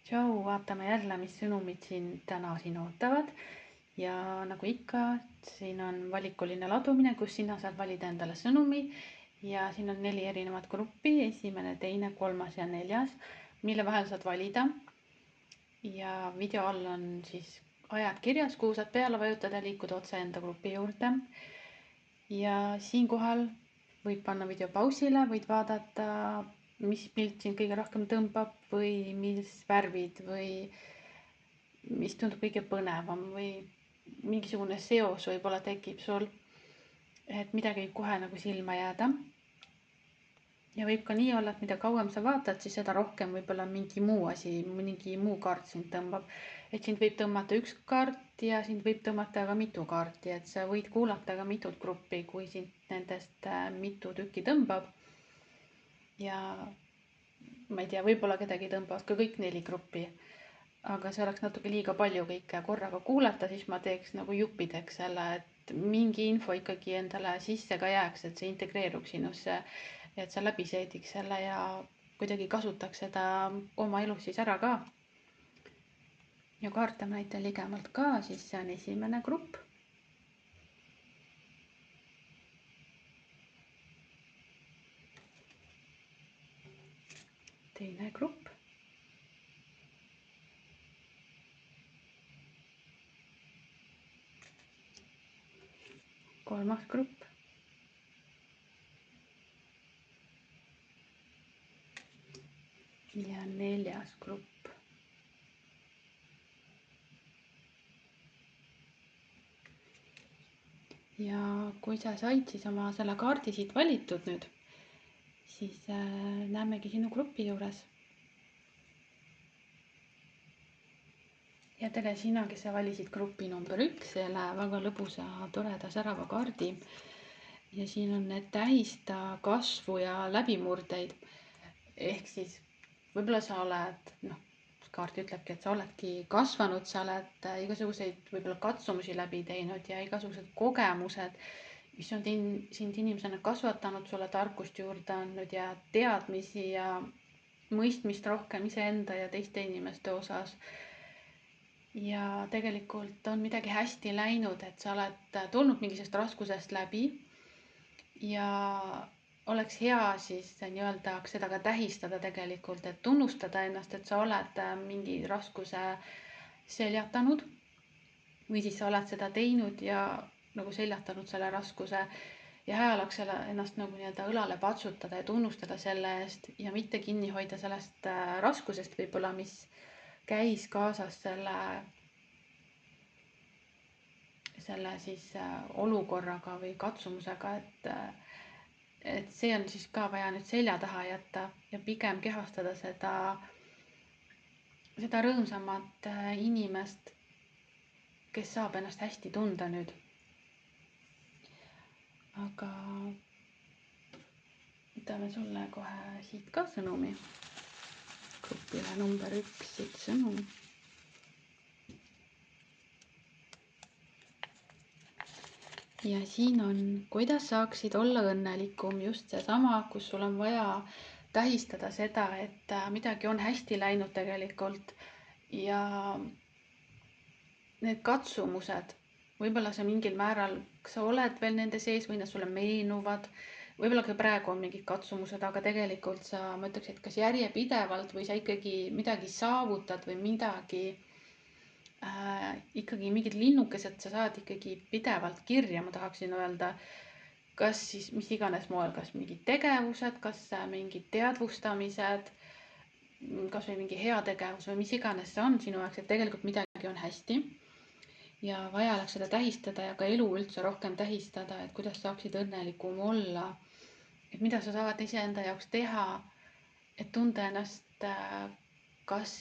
Tšau, vaatame jälle, mis sõnumid siin täna siin ootavad. Ja nagu ikka, siin on valikuline ladumine, kus sina saad valida endale sõnumi. Ja siin on 4 erinevat gruppi, esimene, teine, 3. ja 4., mille vahel saad valida. Ja video all on siis ajad kirjas, kuhu saad peale vajutada ja liikuda otse enda grupi juurde. Ja siinkohal võid panna video pausile, võid vaadata, mis pilt sind kõige rohkem tõmbab või mis värvid või mis tundub kõige põnevam või mingisugune seos võib-olla tekib sul, et midagi võib kohe nagu silma jääda. Ja võib ka nii olla, et mida kauem sa vaatad, siis seda rohkem võib-olla mingi muu asi, mingi muu kaart sind tõmbab. Et sind võib tõmmata üks kaart ja sind võib tõmmata ka mitu kaarti, et sa võid kuulata ka mitut gruppi, kui sind nendest mitu tükki tõmbab. Ja ma ei tea, võib-olla kedagi tõmbavad ka kõik 4 gruppi, aga see oleks natuke liiga palju kõike korraga kuulata, siis ma teeks nagu juppideks selle, et mingi info ikkagi endale sisse ka jääks, et see integreeruks sinusse, et sa läbi seediks selle ja kuidagi kasutaks seda oma elus siis ära ka. Ja kaarte ma näitan ligemalt ka, siis see on esimene grupp. Teine grupp. Kolmas grupp. Ja 4. grupp. Ja kui sa said siis oma selle kaardi siit valitud nüüd, siis näemegi sinu grupi juures. Ja tere sina, kes sa valisid grupi number 1, selle väga lõbusa, toreda, särava kaardi. Ja siin on need tähista kasvu ja läbimurdeid. Ehk siis võib-olla sa oled, kaart ütlebki, et sa oledki kasvanud, sa oled igasuguseid võib-olla katsumusi läbi teinud ja igasugused kogemused, mis on sind inimesena kasvatanud, sulle tarkust juurde andnud ja teadmisi ja mõistmist rohkem iseenda ja teiste inimeste osas. Ja tegelikult on midagi hästi läinud, et sa oled tulnud mingisugust raskusest läbi ja oleks hea siis nii-öelda seda ka tähistada tegelikult, et tunnustada ennast, et sa oled mingi raskuse seljatanud või siis sa oled seda teinud ja nagu seljatanud selle raskuse ja hea oleks ennast nagu nii-öelda õlale patsutada ja tunnustada selle eest ja mitte kinni hoida sellest raskusest võib-olla, mis käis kaasas selle siis olukorraga või katsumusega, et see on siis ka vaja nüüd selja taha jätta ja pigem kehastada seda rõõmsamat inimest, kes saab ennast hästi tunda nüüd. Aga võtame sulle kohe siit ka sõnumi. Grupile number 1 siit sõnum. Ja siin on, kuidas saaksid olla õnnelikum, just seesama, kus sul on vaja tähistada seda, et midagi on hästi läinud tegelikult ja need katsumused, võib-olla sa mingil määral, kas sa oled veel nende sees või nad sulle meenuvad, võib-olla ka praegu on mingid katsumused, aga tegelikult ma ütleks, et kas järjepidevalt või sa ikkagi midagi saavutad või midagi ikkagi mingid linnukesed sa saad ikkagi pidevalt kirja, ma tahaksin öelda, kas siis mis iganes moel, kas mingid tegevused, kas mingid teadvustamised, kas või mingi heategevus või mis iganes see on sinu jaoks, et tegelikult midagi on hästi ja vaja oleks seda tähistada ja ka elu üldse rohkem tähistada, et kuidas saaksid õnnelikum olla, et mida sa saad iseenda jaoks teha, et tunda ennast kas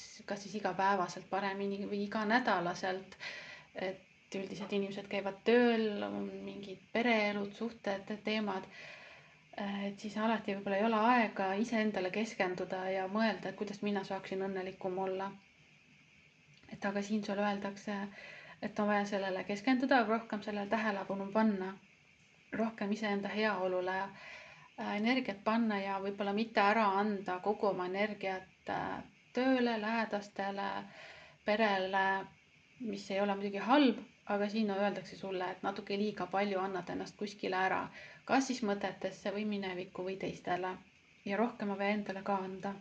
siis igapäevaselt paremini või iganädalaselt, et üldiselt inimesed käivad tööl, on mingid pereelud, suhted, teemad, et siis alati võib-olla ei ole aega iseendale keskenduda ja mõelda, et kuidas mina saaksin õnnelikum olla. Et aga siin sulle öeldakse, et on vaja sellele keskenduda, rohkem sellele tähelepanu panna, rohkem iseenda heaolule energiat panna ja võib-olla mitte ära anda kogu oma energiat tööle, lähedastele, perele, mis ei ole muidugi halb, aga siin öeldakse sulle, et natuke liiga palju annad ennast kuskile ära, kas siis mõtetesse või minevikku või teistele ja rohkem on vaja endale ka anda.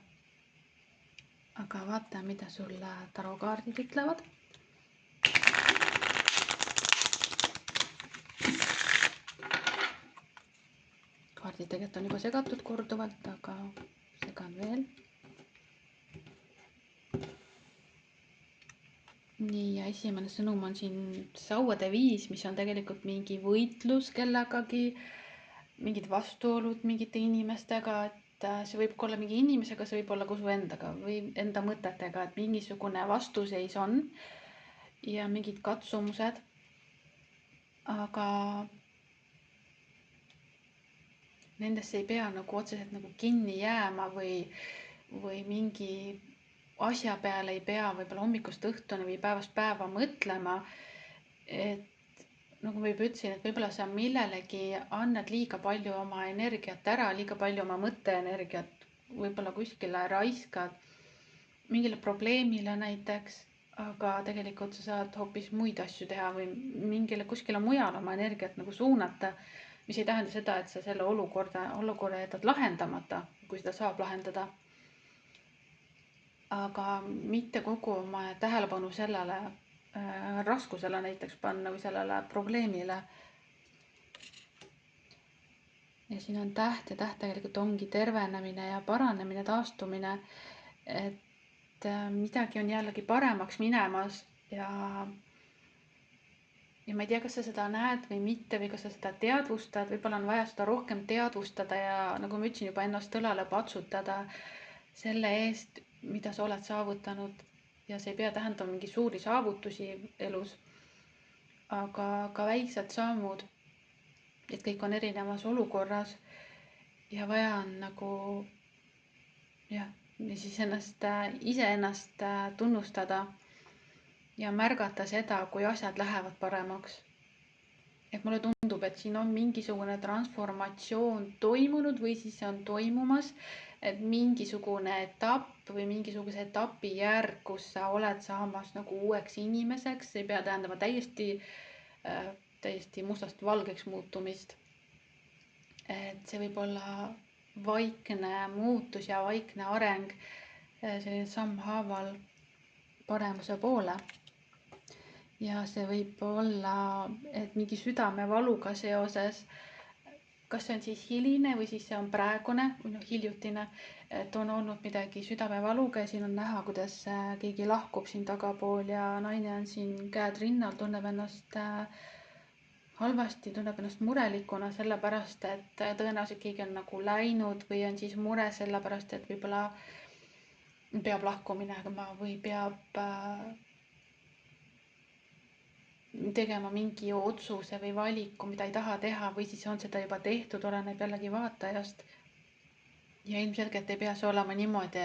Aga vaata, mida sulle tarokaardid ütlevad. Kaardid tegelikult on juba segatud korduvalt, aga segan veel. Nii, ja esimene sõnum on siin sauade 5, mis on tegelikult mingi võitlus kellegagi, mingid vastuolud mingite inimestega, et see võib olla mingi inimesega, see võib olla ka su endaga või enda mõtetega, et mingisugune vastuseis on ja mingid katsumused, aga nendesse ei pea nagu otseselt nagu kinni jääma või mingi asja peale ei pea võib-olla hommikust õhtuni või päevast päeva mõtlema, et nagu ma juba ütlesin, et võib-olla sa millelegi annad liiga palju oma energiat ära, liiga palju oma mõtteenergiat võib-olla kuskile raiskad mingile probleemile näiteks, aga tegelikult sa saad hoopis muid asju teha või mingile kuskile mujale oma energiat nagu suunata, mis ei tähenda seda, et sa selle olukorra jätad lahendamata, kui seda saab lahendada. Aga mitte kogu oma tähelepanu sellele raskusele näiteks panna või sellele probleemile. Ja siin on täht ja täht tegelikult ongi tervenemine ja paranemine, taastumine, et midagi on jällegi paremaks minemas ja ma ei tea, kas sa seda näed või mitte või kas sa seda teadvustad, võib-olla on vaja seda rohkem teadvustada ja nagu ma ütlesin, juba ennast õlale patsutada selle eest, mida sa oled saavutanud ja see ei pea tähendama mingi suuri saavutusi elus, aga ka väiksed sammud, et kõik on erinevas olukorras ja vaja on nagu jah, siis iseennast tunnustada ja märgata seda, kui asjad lähevad paremaks. Et mulle tundub, et siin on mingisugune transformatsioon toimunud või siis see on toimumas, et mingisugune etapp või mingisuguse etapi järg, kus sa oled saamas nagu uueks inimeseks, ei pea tähendama täiesti mustast valgeks muutumist. Et see võib olla vaikne muutus ja vaikne areng, selline sammhaaval paremuse poole. Ja see võib olla, et mingi südamevaluga seoses, kas see on siis hiline või siis see on praegune või hiljutine, et on olnud midagi südamevaluga ja siin on näha, kuidas keegi lahkub siin tagapool ja naine on siin käed rinnal, tunneb ennast halvasti, tunneb ennast murelikuna sellepärast, et tõenäoliselt keegi on nagu läinud või on siis mure sellepärast, et võib-olla peab lahku minema või peab tegema mingi otsuse või valiku, mida ei taha teha või siis on seda juba tehtud, oleneb jällegi vaatajast. Ja ilmselgelt ei pea see olema niimoodi,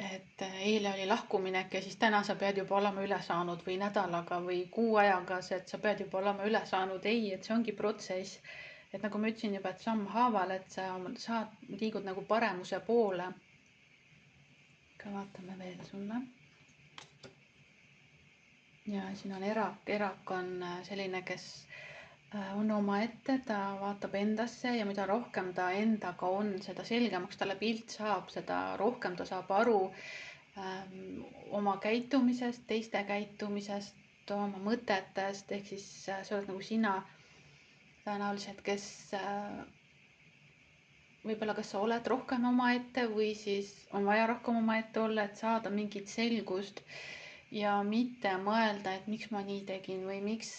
et eile oli lahkuminek ja siis täna sa pead juba olema üle saanud või nädalaga või kuu ajaga, et sa pead juba olema üle saanud. Ei, et see ongi protsess. Et nagu ma ütlesin juba, et sammhaaval, et sa liigud nagu paremuse poole. Ka vaatame veel sulle. Ja siin on erak on selline, kes on omaette, ta vaatab endasse ja mida rohkem ta endaga on, seda selgemaks talle pilt saab, seda rohkem ta saab aru oma käitumisest, teiste käitumisest, oma mõtetest, ehk siis sa oled nagu sina tõenäoliselt, kes võib-olla kas sa oled rohkem omaette või siis on vaja rohkem omaette olla, et saada mingit selgust ja mitte mõelda, et miks ma nii tegin või miks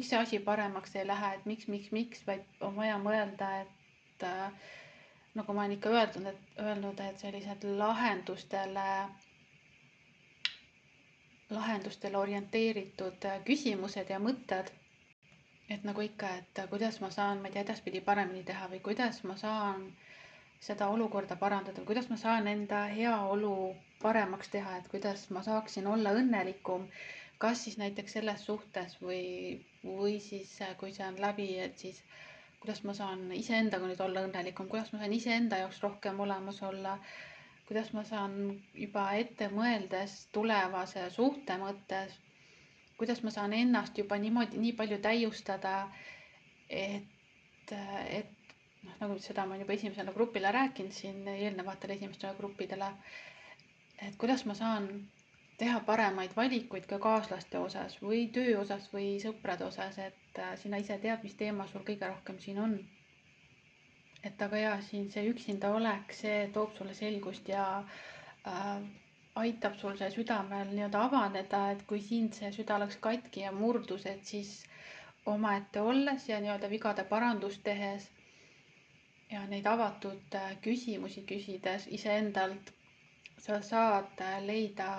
see asi paremaks ei lähe, et miks, vaid on vaja mõelda, et nagu ma olen ikka öelnud, et sellised lahendustele orienteeritud küsimused ja mõtted, et nagu ikka, et kuidas ma saan, ma ei tea, edaspidi paremini teha või kuidas ma saan seda olukorda parandada, kuidas ma saan enda heaolu paremaks teha, et kuidas ma saaksin olla õnnelikum, kas siis näiteks selles suhtes või siis kui see on läbi, et siis kuidas ma saan iseendaga nüüd olla õnnelikum, kuidas ma saan iseenda jaoks rohkem olemas olla, kuidas ma saan juba ette mõeldes tulevase suhte mõttes, kuidas ma saan ennast juba niimoodi nii palju täiustada, et nagu seda ma olen juba esimesele grupile rääkinud siin, eelnevatele esimestele gruppidele, et kuidas ma saan teha paremaid valikuid ka kaaslaste osas või töö osas või sõprade osas, et sina ise tead, mis teema sul kõige rohkem siin on. Et aga jaa, siin see üksinda olek, see toob sulle selgust ja aitab sul see südamel nii-öelda avaneda, et kui siin see süda oleks katki ja murdus, et siis omaette olles ja nii-öelda vigade parandust tehes ja neid avatud küsimusi küsides iseendalt, sa saad leida,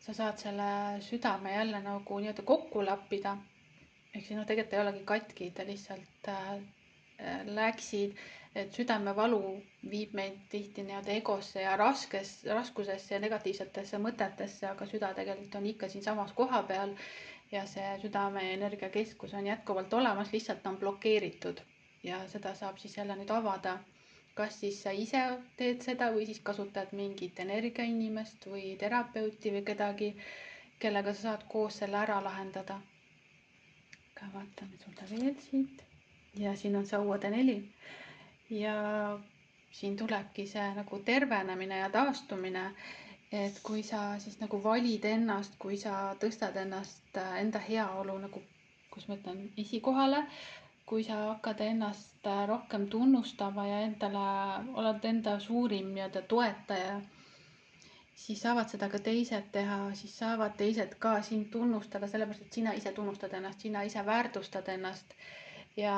sa saad selle südame jälle nagu nii-öelda kokku lappida. Ehk siis tegelikult ei olegi katki, ta lihtsalt läksid, et südamevalu viib meid tihti nii-öelda egosse ja raskusesse ja negatiivsetesse mõtetesse, aga süda tegelikult on ikka siin samas koha peal ja see südame energiakeskus on jätkuvalt olemas, lihtsalt on blokeeritud ja seda saab siis jälle nüüd avada. Kas siis sa ise teed seda või siis kasutad mingit energiainimest või terapeuti või kedagi, kellega sa saad koos selle ära lahendada. Ka vaatame sulle veel siit. Ja siin on see uude 4 ja siin tulebki see nagu tervenemine ja taastumine, et kui sa siis nagu valid ennast, kui sa tõstad ennast enda heaolu nagu, kus ma ütlen, esikohale, kui sa hakkad ennast rohkem tunnustama ja endale oled enda suurim nii-öelda toetaja, siis saavad seda ka teised teha, siis saavad teised ka sind tunnustada, sellepärast et sina ise tunnustad ennast, sina ise väärtustad ennast. Ja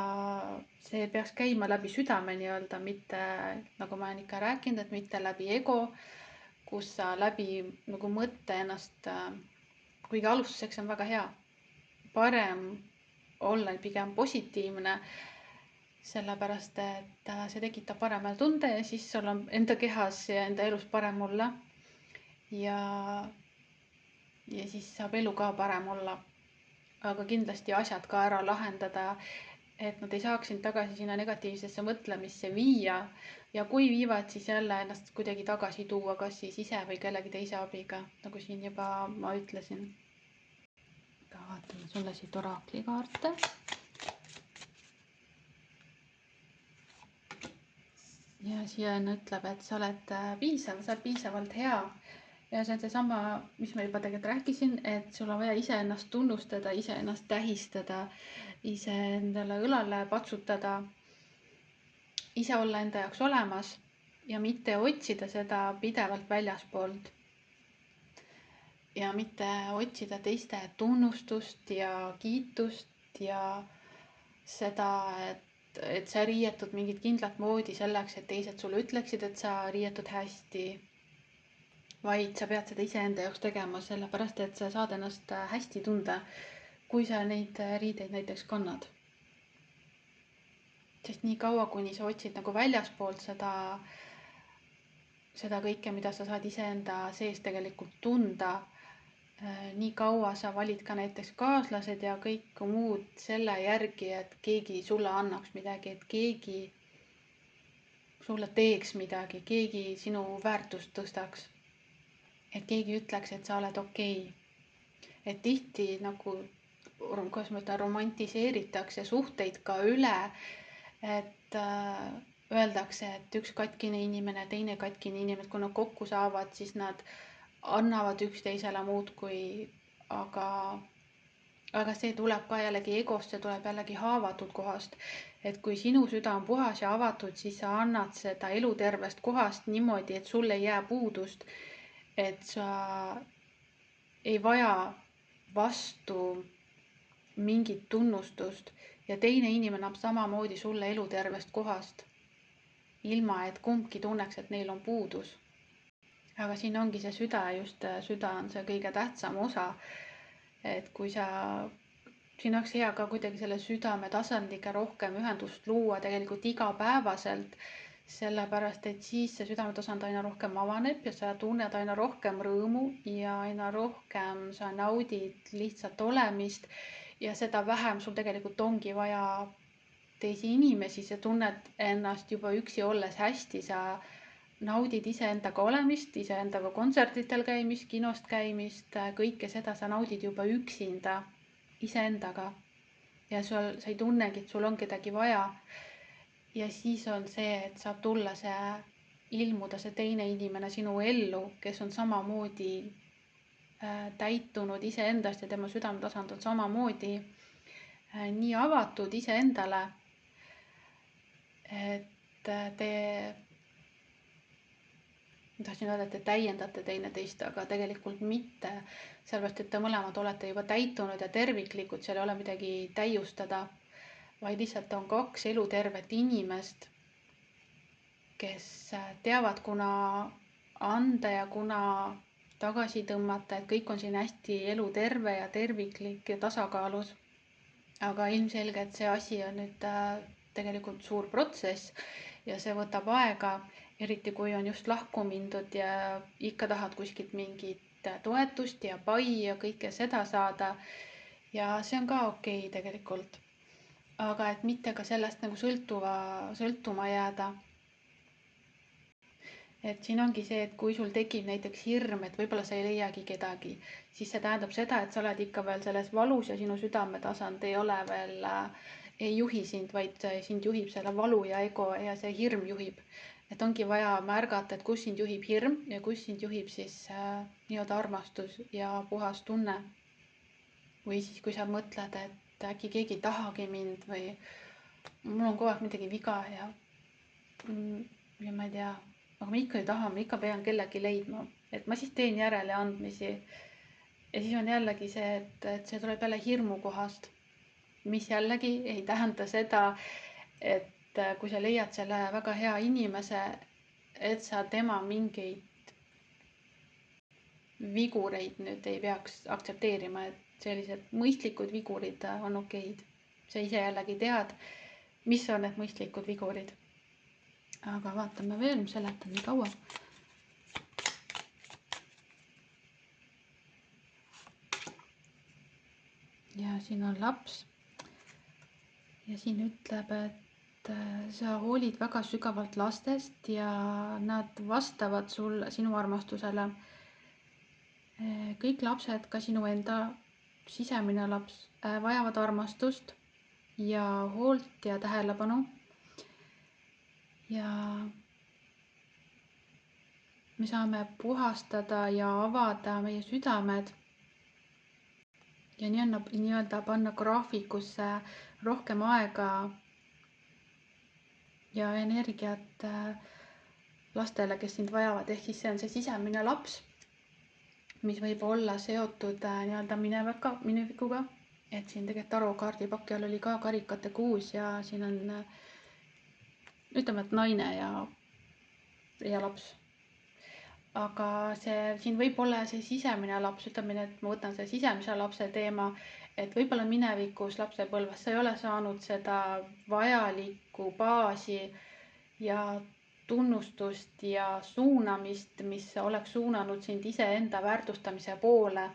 see peaks käima läbi südame nii-öelda, mitte nagu ma olen ikka rääkinud, et mitte läbi ego, kus sa läbi nagu mõtte ennast, kuigi alustuseks on väga hea, parem olla pigem positiivne, sellepärast et see tekitab parema tunde ja siis sul on enda kehas ja enda elus parem olla ja siis saab elu ka parem olla, aga kindlasti asjad ka ära lahendada, et nad ei saaks sind tagasi sinna negatiivsesse mõtlemisse viia ja kui viivad, siis jälle ennast kuidagi tagasi tuua, kas siis ise või kellegi teise abiga, nagu siin juba ma ütlesin. Ka vaatame sulle siit oraakli kaarte. Ja siin ütleb, et sa oled piisav, sa oled piisavalt hea. Ja see on seesama, mis ma juba tegelikult rääkisin, et sul on vaja iseennast tunnustada, iseennast tähistada, ise endale õlale patsutada, ise olla enda jaoks olemas ja mitte otsida seda pidevalt väljaspoolt. Ja mitte otsida teiste tunnustust ja kiitust ja seda, et sa riietud mingit kindlat moodi selleks, et teised sulle ütleksid, et sa riietud hästi, vaid sa pead seda iseenda jaoks tegema, sellepärast et sa saad ennast hästi tunda, kui sa neid riideid näiteks kannad. Sest nii kaua, kuni sa otsid nagu väljaspoolt seda kõike, mida sa saad iseenda sees tegelikult tunda, nii kaua sa valid ka näiteks kaaslased ja kõik muud selle järgi, et keegi sulle annaks midagi, et keegi sulle teeks midagi, keegi sinu väärtust tõstaks. Et keegi ütleks, et sa oled okei. Et tihti nagu, kuidas ma ütlen, romantiseeritakse suhteid ka üle, et öeldakse, et üks katkine inimene, teine katkine inimene, kui nad kokku saavad, siis nad annavad üksteisele muud kui, aga see tuleb ka jällegi egost, see tuleb jällegi haavatud kohast. Et kui sinu süda on puhas ja avatud, siis sa annad seda elutervest kohast niimoodi, et sul ei jää puudust. Et sa ei vaja vastu mingit tunnustust ja teine inimene annab samamoodi sulle elutervest kohast, ilma et kumbki tunneks, et neil on puudus. Aga siin ongi see süda, just süda on see kõige tähtsam osa, et kui siin oleks hea ka kuidagi selle südame tasandiga rohkem ühendust luua tegelikult igapäevaselt, sellepärast, et siis see südametasand aina rohkem avaneb ja sa tunned aina rohkem rõõmu ja aina rohkem sa naudid lihtsalt olemist ja seda vähem sul tegelikult ongi vaja teisi inimesi, sa tunned ennast juba üksi olles hästi, sa naudid iseendaga olemist, iseendaga kontserditel käimist, kinost käimist, kõike seda sa naudid juba üksinda iseendaga. Ja sa ei tunnegi, et sul on kedagi vaja. Ja siis on see, et saab tulla ilmuda see teine inimene sinu ellu, kes on samamoodi täitunud iseendast ja tema südametasand on samamoodi nii avatud iseendale, et tahtsin öelda, et te täiendate teineteist, aga tegelikult mitte, sellepärast, et te mõlemad olete juba täitunud ja terviklikud, seal ei ole midagi täiustada, vaid lihtsalt on kaks elutervet inimest, kes teavad, kuna anda ja kuna tagasi tõmmata, et kõik on siin hästi eluterve ja terviklik ja tasakaalus. Aga ilmselgelt see asi on nüüd tegelikult suur protsess ja see võtab aega, eriti kui on just lahku mindud ja ikka tahad kuskilt mingit toetust ja pai ja kõike seda saada. Ja see on ka okei tegelikult. Aga et mitte ka sellest nagu sõltuma jääda. Et siin ongi see, et kui sul tekib näiteks hirm, et võib-olla sa ei leiagi kedagi, siis see tähendab seda, et sa oled ikka veel selles valus ja sinu südametasand ei ole veel, ei juhi sind, vaid sind juhib selle valu ja ego ja see hirm juhib. Et ongi vaja märgata, et kus sind juhib hirm ja kus sind juhib siis nii-öelda armastus ja puhas tunne. Või siis, kui sa mõtled, et äkki keegi ei tahagi mind või mul on kogu aeg midagi viga ja ma ei tea, aga ma ikka ei taha, ma ikka pean kellegi leidma, et ma siis teen järeleandmisi. Ja siis on jällegi see, et see tuleb jälle hirmu kohast, mis jällegi ei tähenda seda, et kui sa leiad selle väga hea inimese, et sa tema mingeid vigureid nüüd ei peaks aktsepteerima, et sellised mõistlikud vigurid on okeid. Sa ise jällegi tead, mis on need mõistlikud vigurid. Aga vaatame veel, ma seletan nii kaua. Ja siin on laps. Ja siin ütleb, et sa hoolid väga sügavalt lastest ja nad vastavad sinu armastusele. Kõik lapsed, ka sinu enda sisemine laps, vajavad armastust ja hoolt ja tähelepanu. Ja me saame puhastada ja avada meie südamed ja nii-öelda panna graafikusse rohkem aega ja energiat lastele, kes sind vajavad. Ehk siis see on see sisemine laps, mis võib olla seotud nii-öelda minevikuga. Et siin tegelikult tarokaardipaki all oli ka karikate kuus ja siin on, ütleme, et naine ja laps. Aga siin võib olla see sisemine laps, ütleme, et ma võtan see sisemise lapse teema, et võib-olla minevikus lapsepõlves sa ei ole saanud seda vajalikku baasi ja tunnustust ja suunamist, mis oleks suunanud sind iseenda väärtustamise poole.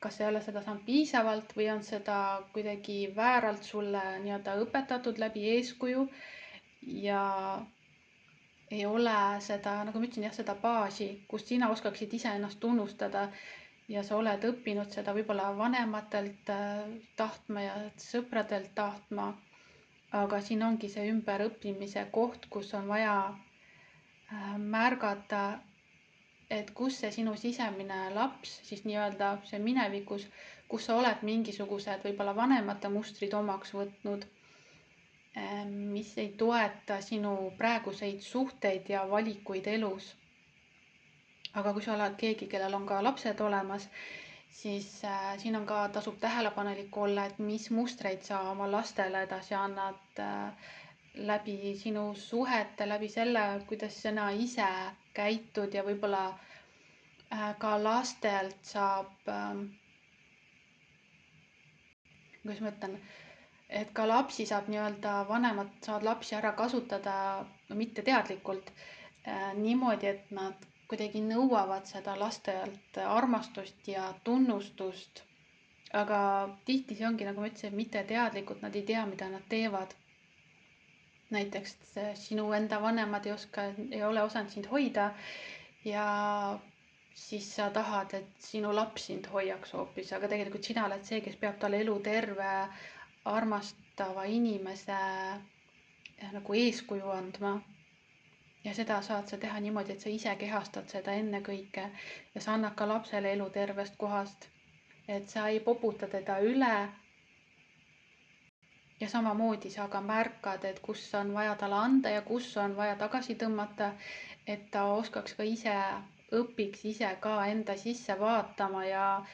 Kas sa ei ole seda saanud piisavalt või on seda kuidagi vääralt sulle nii-öelda õpetatud läbi eeskuju ja ei ole seda, nagu ma ütlesin, seda baasi, kust sina oskaksid iseennast tunnustada ja sa oled õppinud seda võib-olla vanematelt tahtma ja sõpradelt tahtma. Aga siin ongi see ümberõppimise koht, kus on vaja märgata, et kus see sinu sisemine laps siis nii-öelda see minevikus, kus sa oled mingisugused võib-olla vanemate mustrid omaks võtnud, mis ei toeta sinu praeguseid suhteid ja valikuid elus. Aga kui sa oled keegi, kellel on ka lapsed olemas, siis siin on ka, tasub tähelepanelik olla, et mis mustreid sa oma lastele edasi annad läbi sinu suhete, läbi selle, kuidas sina ise käitud ja võib-olla ka lastelt saab, kuidas ma ütlen, et ka lapsi saab nii-öelda, vanemad saavad lapsi ära kasutada mitte teadlikult niimoodi, et nad kuidagi nõuavad seda lastelt armastust ja tunnustust. Aga tihti see ongi, nagu ma ütlesin, mitte teadlikult, nad ei tea, mida nad teevad. näiteks sinu enda vanemad ei ole osanud sind hoida ja siis sa tahad, et sinu laps sind hoiaks hoopis, aga tegelikult sina oled see, kes peab talle eluterve armastava inimese nagu eeskuju andma. Ja seda saad sa teha niimoodi, et sa ise kehastad seda ennekõike ja sa annad ka lapsele elu tervest kohast. Et sa ei poputa teda üle. Ja samamoodi sa ka märkad, et kus on vaja talle anda ja kus on vaja tagasi tõmmata, et ta oskaks ka ise, õpiks ise ka enda sisse vaatama ja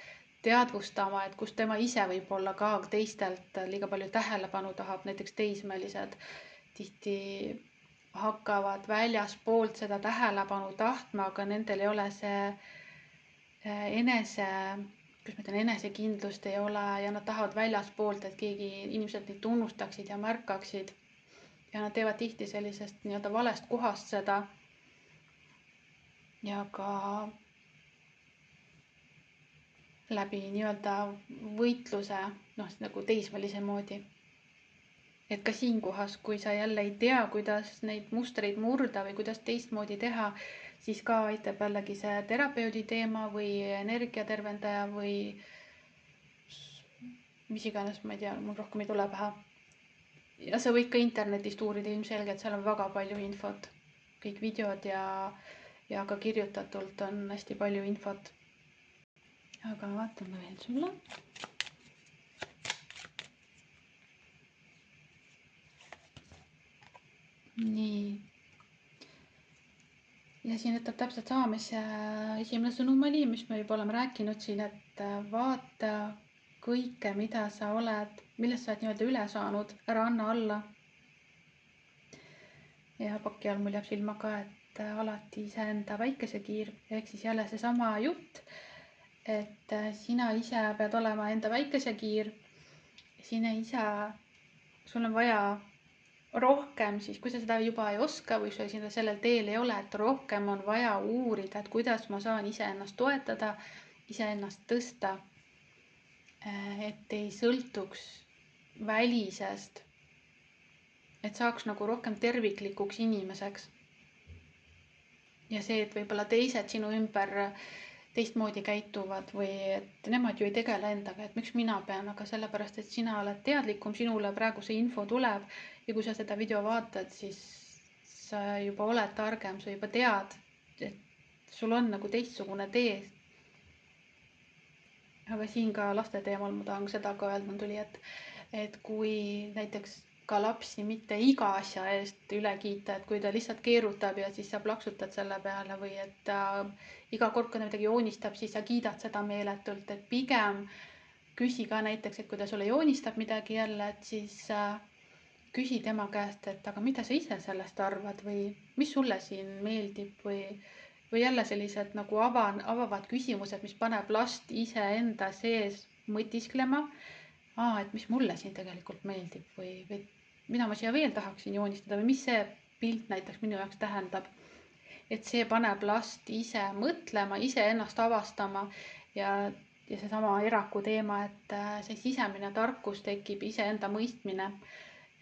teadvustama, et kus tema ise võib-olla ka teistelt liiga palju tähelepanu tahab. Näiteks teismelised tihti hakkavad väljaspoolt seda tähelepanu tahtma, aga nendel ei ole see enesekindlust ei ole ja nad tahavad väljaspoolt, et inimesed neid tunnustaksid ja märkaksid. Ja nad teevad tihti sellisest nii-öelda valest kohast seda. Ja ka läbi nii-öelda võitluse, nagu teismelise moodi. Et ka siin kohas, kui sa jälle ei tea, kuidas neid mustreid murda või kuidas teistmoodi teha, siis ka aitab jällegi see terapeudi teema või energiatervendaja või mis iganes, ma ei tea, mul rohkem ei tule pähe. Ja sa võid ka internetist uurida, ilmselgelt seal on väga palju infot. Kõik videod ja ka kirjutatult on hästi palju infot. Aga vaatame veel sulle. Nii. Ja siin ütleb täpselt sama, mis esimene sõnum oli, mis me juba oleme rääkinud siin, et vaata kõike, mida sa oled, millest sa oled nii-öelda üle saanud, ära anna alla. Ja paki all mul jääb silma ka, et alati iseenda väikesekiir, ehk siis jälle seesama jutt, et sina ise pead olema enda väikesekiir, sina ise, sul on vaja rohkem siis, kui sa seda juba ei oska või sa sinna sellel teel ei ole, et rohkem on vaja uurida, et kuidas ma saan iseennast toetada, iseennast tõsta, et ei sõltuks välisest, et saaks nagu rohkem terviklikuks inimeseks. Ja see, et võib-olla teised sinu ümber teistmoodi käituvad või et nemad ju ei tegele endaga, et miks mina pean, aga sellepärast, et sina oled teadlikum, sinule praegu see info tuleb ja kui sa seda video vaatad, siis sa juba oled targem, sa juba tead, et sul on nagu teistsugune tee. Aga siin ka laste teemal ma tahan seda ka öelda, tuli, et kui näiteks ka lapsi mitte iga asja eest üle kiita, et kui ta lihtsalt keerutab ja siis sa plaksutad selle peale või et iga kord, kui ta midagi joonistab, siis sa kiidad seda meeletult, et pigem küsi ka näiteks, et kui ta sulle joonistab midagi jälle, et siis küsi tema käest, et aga mida sa ise sellest arvad või mis sulle siin meeldib või jälle sellised nagu avavad küsimused, mis paneb last iseenda sees mõtisklema. Et mis mulle siin tegelikult meeldib või mida ma siia veel tahaksin joonistada või mis see pilt näiteks minu jaoks tähendab. Et see paneb last ise mõtlema, ise ennast avastama ja seesama eraku teema, et see sisemine tarkus tekib, iseenda mõistmine.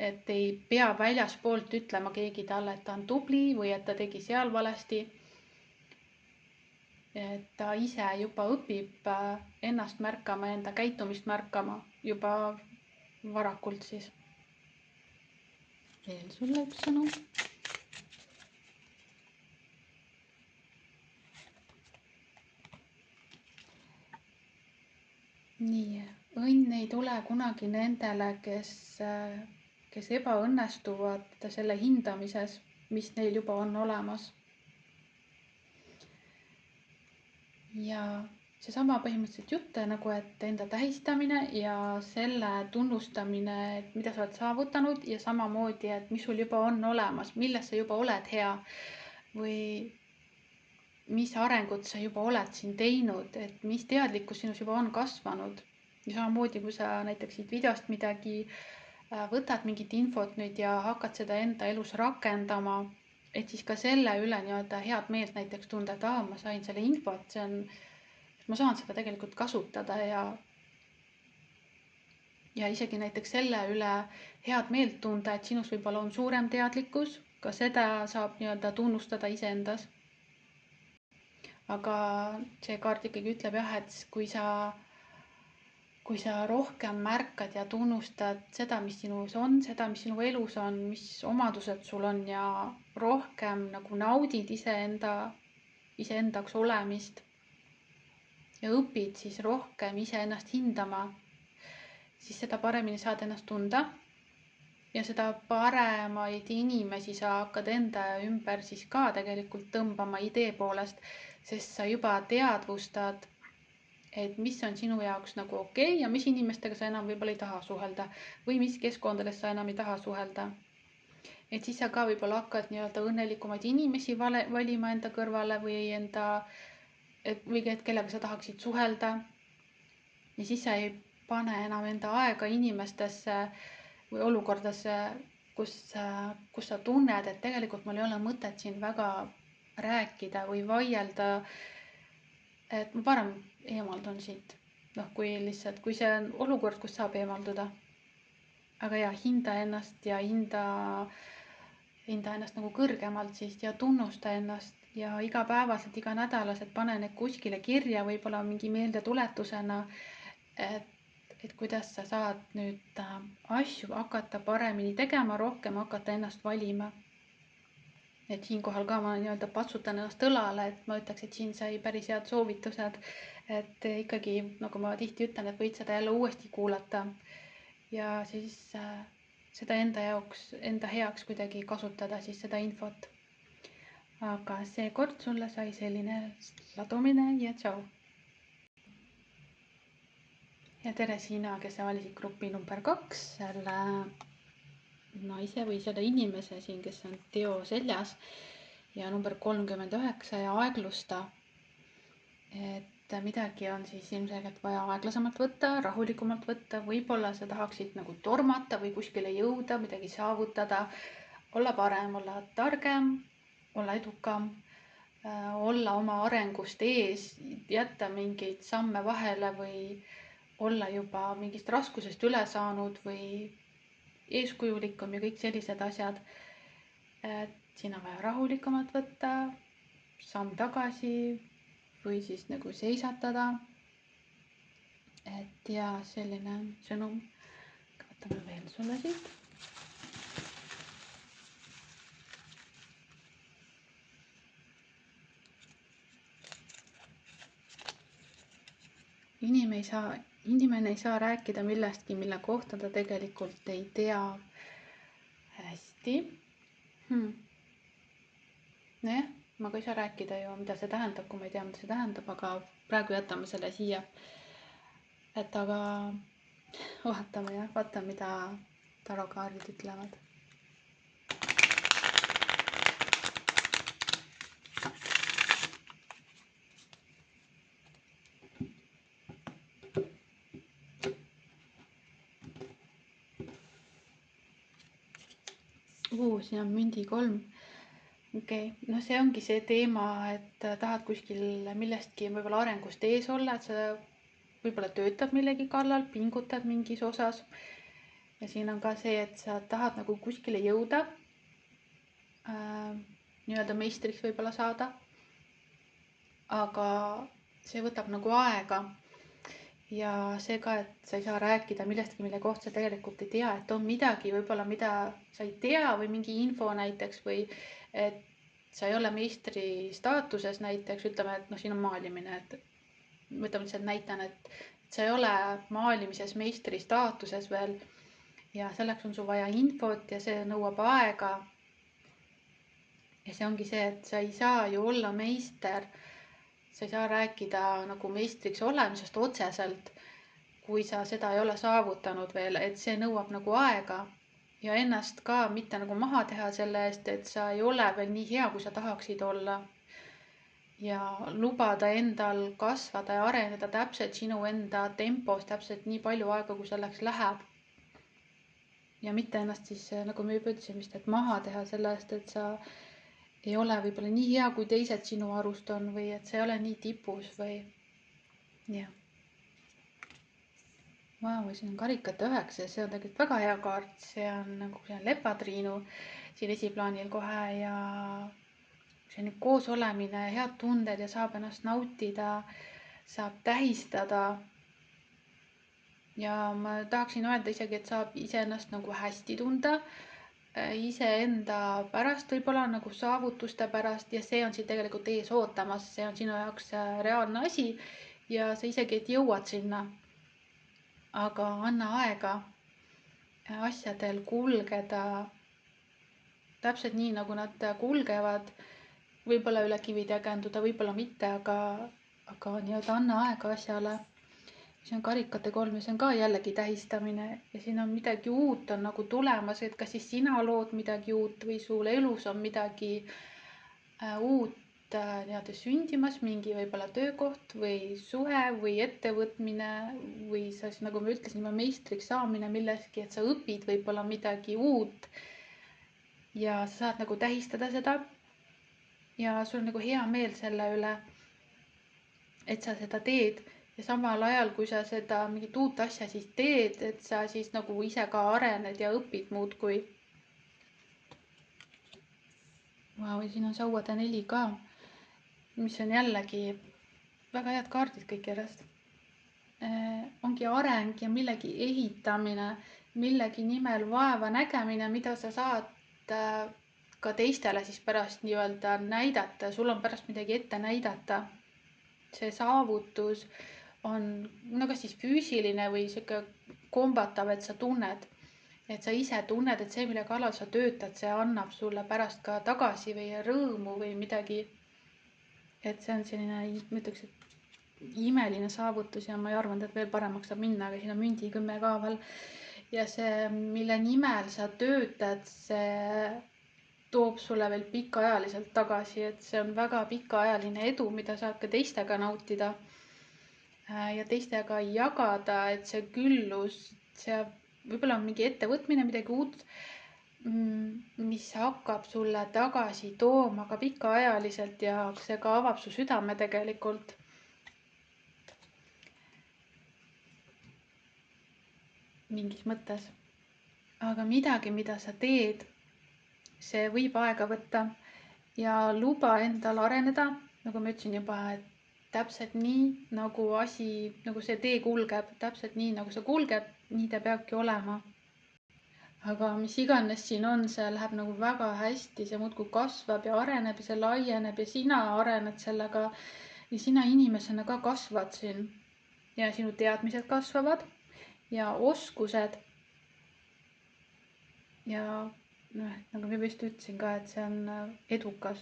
Et ei pea väljaspoolt ütlema keegi talle, et ta on tubli või et ta tegi seal valesti. Et ta ise juba õpib ennast märkama, enda käitumist märkama juba varakult siis. Veel sulle üks sõnum. Nii, õnn ei tule kunagi nendele, kes ebaõnnestuvad selle hindamises, mis neil juba on olemas. Ja seesama põhimõtteliselt jutt nagu, et enda tähistamine ja selle tunnustamine, et mida sa oled saavutanud ja samamoodi, et mis sul juba on olemas, milles sa juba oled hea või mis arengut sa juba oled siin teinud, et mis teadlikkus sinus juba on kasvanud. Ja samamoodi, kui sa näiteks siit videost midagi võtad mingit infot nüüd ja hakkad seda enda elus rakendama, et siis ka selle üle nii-öelda head meelt näiteks tunda, et ma sain selle infot, ma saan seda tegelikult kasutada ja ja isegi näiteks selle üle head meelt tunda, et sinus võib-olla on suurem teadlikkus, ka seda saab nii-öelda tunnustada iseendas. aga see kaart ikkagi ütleb jah, et kui sa rohkem märkad ja tunnustad seda, mis sinus on, seda, mis sinu elus on, mis omadused sul on ja rohkem nagu naudid iseendaks olemist ja õpid siis rohkem iseennast hindama, siis seda paremini saad ennast tunda ja seda paremaid inimesi sa hakkad enda ümber siis ka tegelikult tõmbama idee poolest, sest sa juba teadvustad, et mis on sinu jaoks nagu okei ja mis inimestega sa enam võib-olla ei taha suhelda või mis keskkondades sa enam ei taha suhelda. Et siis sa ka võib-olla hakkad nii-öelda õnnelikumaid inimesi valima enda kõrvale või kellega sa tahaksid suhelda. Ja siis sa ei pane enam enda aega inimestesse või olukordesse, kus sa tunned, et tegelikult mul ei ole mõtet siin väga rääkida või vaielda, et ma parem eemaldun siit. Kui see on olukord, kus saab eemalduda. Aga ja hinda ennast ja hinda ennast nagu kõrgemalt siis ja tunnusta ennast ja igapäevaselt, iganädalaselt pane need kuskile kirja, võib-olla mingi meeldetuletusena, et kuidas sa saad nüüd asju hakata paremini tegema, rohkem hakata ennast valima. Et siinkohal ka ma nii-öelda patsutan ennast õlale, et ma ütleks, et siin sai päris head soovitused, et ikkagi, nagu ma tihti ütlen, et võid seda jälle uuesti kuulata ja siis seda enda heaks kuidagi kasutada siis seda infot. Aga seekord sulle sai selline ladumine ja tšau. Ja tere sina, kes sa valisid grupi number 2, selle naise või selle inimese siin, kes on teo seljas ja number 39 ja aeglusta. Et midagi on siis ilmselgelt vaja aeglasemalt võtta, rahulikumalt võtta, võib-olla sa tahaksid nagu tormata või kuskile jõuda, midagi saavutada, olla parem, olla targem, olla edukam, olla oma arengust ees, jätta mingeid samme vahele või olla juba mingist raskusest üle saanud või eeskujulikum ja kõik sellised asjad. Siin on vaja rahulikumalt võtta, samm tagasi või siis nagu seisatada. Et ja selline sõnum. Võtame veel sulle siit. Inimene ei saa rääkida millestki, mille kohta ta tegelikult ei tea. Hästi. Nojah, ma ka ei saa rääkida ju, mida see tähendab, kui ma ei tea, mida see tähendab, aga praegu jätame selle siia. Et aga vaatame, mida tarokaardid ütlevad. Siin on mündi 3. Okei, no see ongi see teema, et tahad kuskil millestki võib-olla arengust ees olla, et sa võib-olla töötad millegi kallal, pingutad mingis osas. Ja siin on ka see, et sa tahad nagu kuskile jõuda, nii-öelda meistriks võib-olla saada. Aga see võtab nagu aega. Ja see ka, et sa ei saa rääkida millestki, mille kohta sa tegelikult ei tea, et on midagi võib-olla, mida sa ei tea või mingi info näiteks või et sa ei ole meistri staatuses näiteks, ütleme, et siin on maalimine, et võtame lihtsalt näitan, et sa ei ole maalimises meistri staatuses veel ja selleks on sul vaja infot ja see nõuab aega. Ja see ongi see, et sa ei saa ju olla meister. Sa ei saa rääkida nagu meistriks olemisest otseselt, kui sa seda ei ole saavutanud veel, et see nõuab nagu aega ja ennast ka mitte nagu maha teha selle eest, et sa ei ole veel nii hea, kui sa tahaksid olla. Ja lubada endal kasvada ja areneda täpselt sinu enda tempos, täpselt nii palju aega, kui selleks läheb. Ja mitte ennast siis, nagu me juba ütlesime, et maha teha selle eest, et sa ei ole võib-olla nii hea, kui teised sinu arust on või et sa ei ole nii tipus või jah. Vau, siin on karikate 9 ja see on tegelikult väga hea kaart, see on nagu selline lepatriinu siin esiplaanil kohe ja selline koos olemine, head tunded ja saab ennast nautida, saab tähistada. Ja ma tahaksin öelda isegi, et saab iseennast nagu hästi tunda, iseenda pärast võib-olla nagu saavutuste pärast ja see on siin tegelikult ees ootamas, see on sinu jaoks reaalne asi ja sa isegi et jõuad sinna. Aga anna aega asjadel kulgeda täpselt nii, nagu nad kulgevad, võib-olla üle kivide käänduda, võib-olla mitte, aga nii-öelda anna aega asjale. See on karikate 3 ja see on ka jällegi tähistamine ja siin on midagi uut on nagu tulemas, et kas siis sina lood midagi uut või sul elus on midagi uut nii-öelda sündimas, mingi võib-olla töökoht või suhe või ettevõtmine või sa siis, nagu ma ütlesin, meistriks saamine milleski, et sa õpid võib-olla midagi uut ja sa saad nagu tähistada seda ja sul on nagu hea meel selle üle, et sa seda teed ja samal ajal, kui sa seda mingit uut asja siis teed, et sa siis nagu ise ka arened ja õpid muudkui. Vau, ja siin on sauade 4 ka, mis on jällegi väga head kaardid kõik järjest. Ongi areng ja millegi ehitamine, millegi nimel vaeva nägemine, mida sa saad ka teistele siis pärast nii-öelda näidata, sul on pärast midagi ette näidata. See saavutus on no kas siis füüsiline või sihuke kombatav, et sa tunned, et sa ise tunned, et see, mille kallal sa töötad, see annab sulle pärast ka tagasi või rõõmu või midagi. Et see on selline, ma ütleks, et imeline saavutus ja ma ei arvanud, et veel paremaks saab minna, aga siin on mündi 10 ka veel. Ja see, mille nimel sa töötad, see toob sulle veel pikaajaliselt tagasi, et see on väga pikaajaline edu, mida saad ka teistega nautida ja teistega jagada, et see küllus, see võib-olla on mingi ettevõtmine, midagi uut, mis hakkab sulle tagasi tooma ka pikaajaliselt ja see ka avab su südame tegelikult. Mingis mõttes. Aga midagi, mida sa teed, see võib aega võtta ja luba endal areneda, nagu ma ütlesin juba, et täpselt nii, nagu nagu see tee kulgeb, täpselt nii, nagu see kulgeb, nii ta peabki olema. Aga mis iganes siin on, see läheb nagu väga hästi, see muudkui kasvab ja areneb ja see laieneb ja sina arened sellega ja sina inimesena ka kasvad siin ja sinu teadmised kasvavad ja oskused. Ja noh, nagu ma vist ütlesin ka, et see on edukas,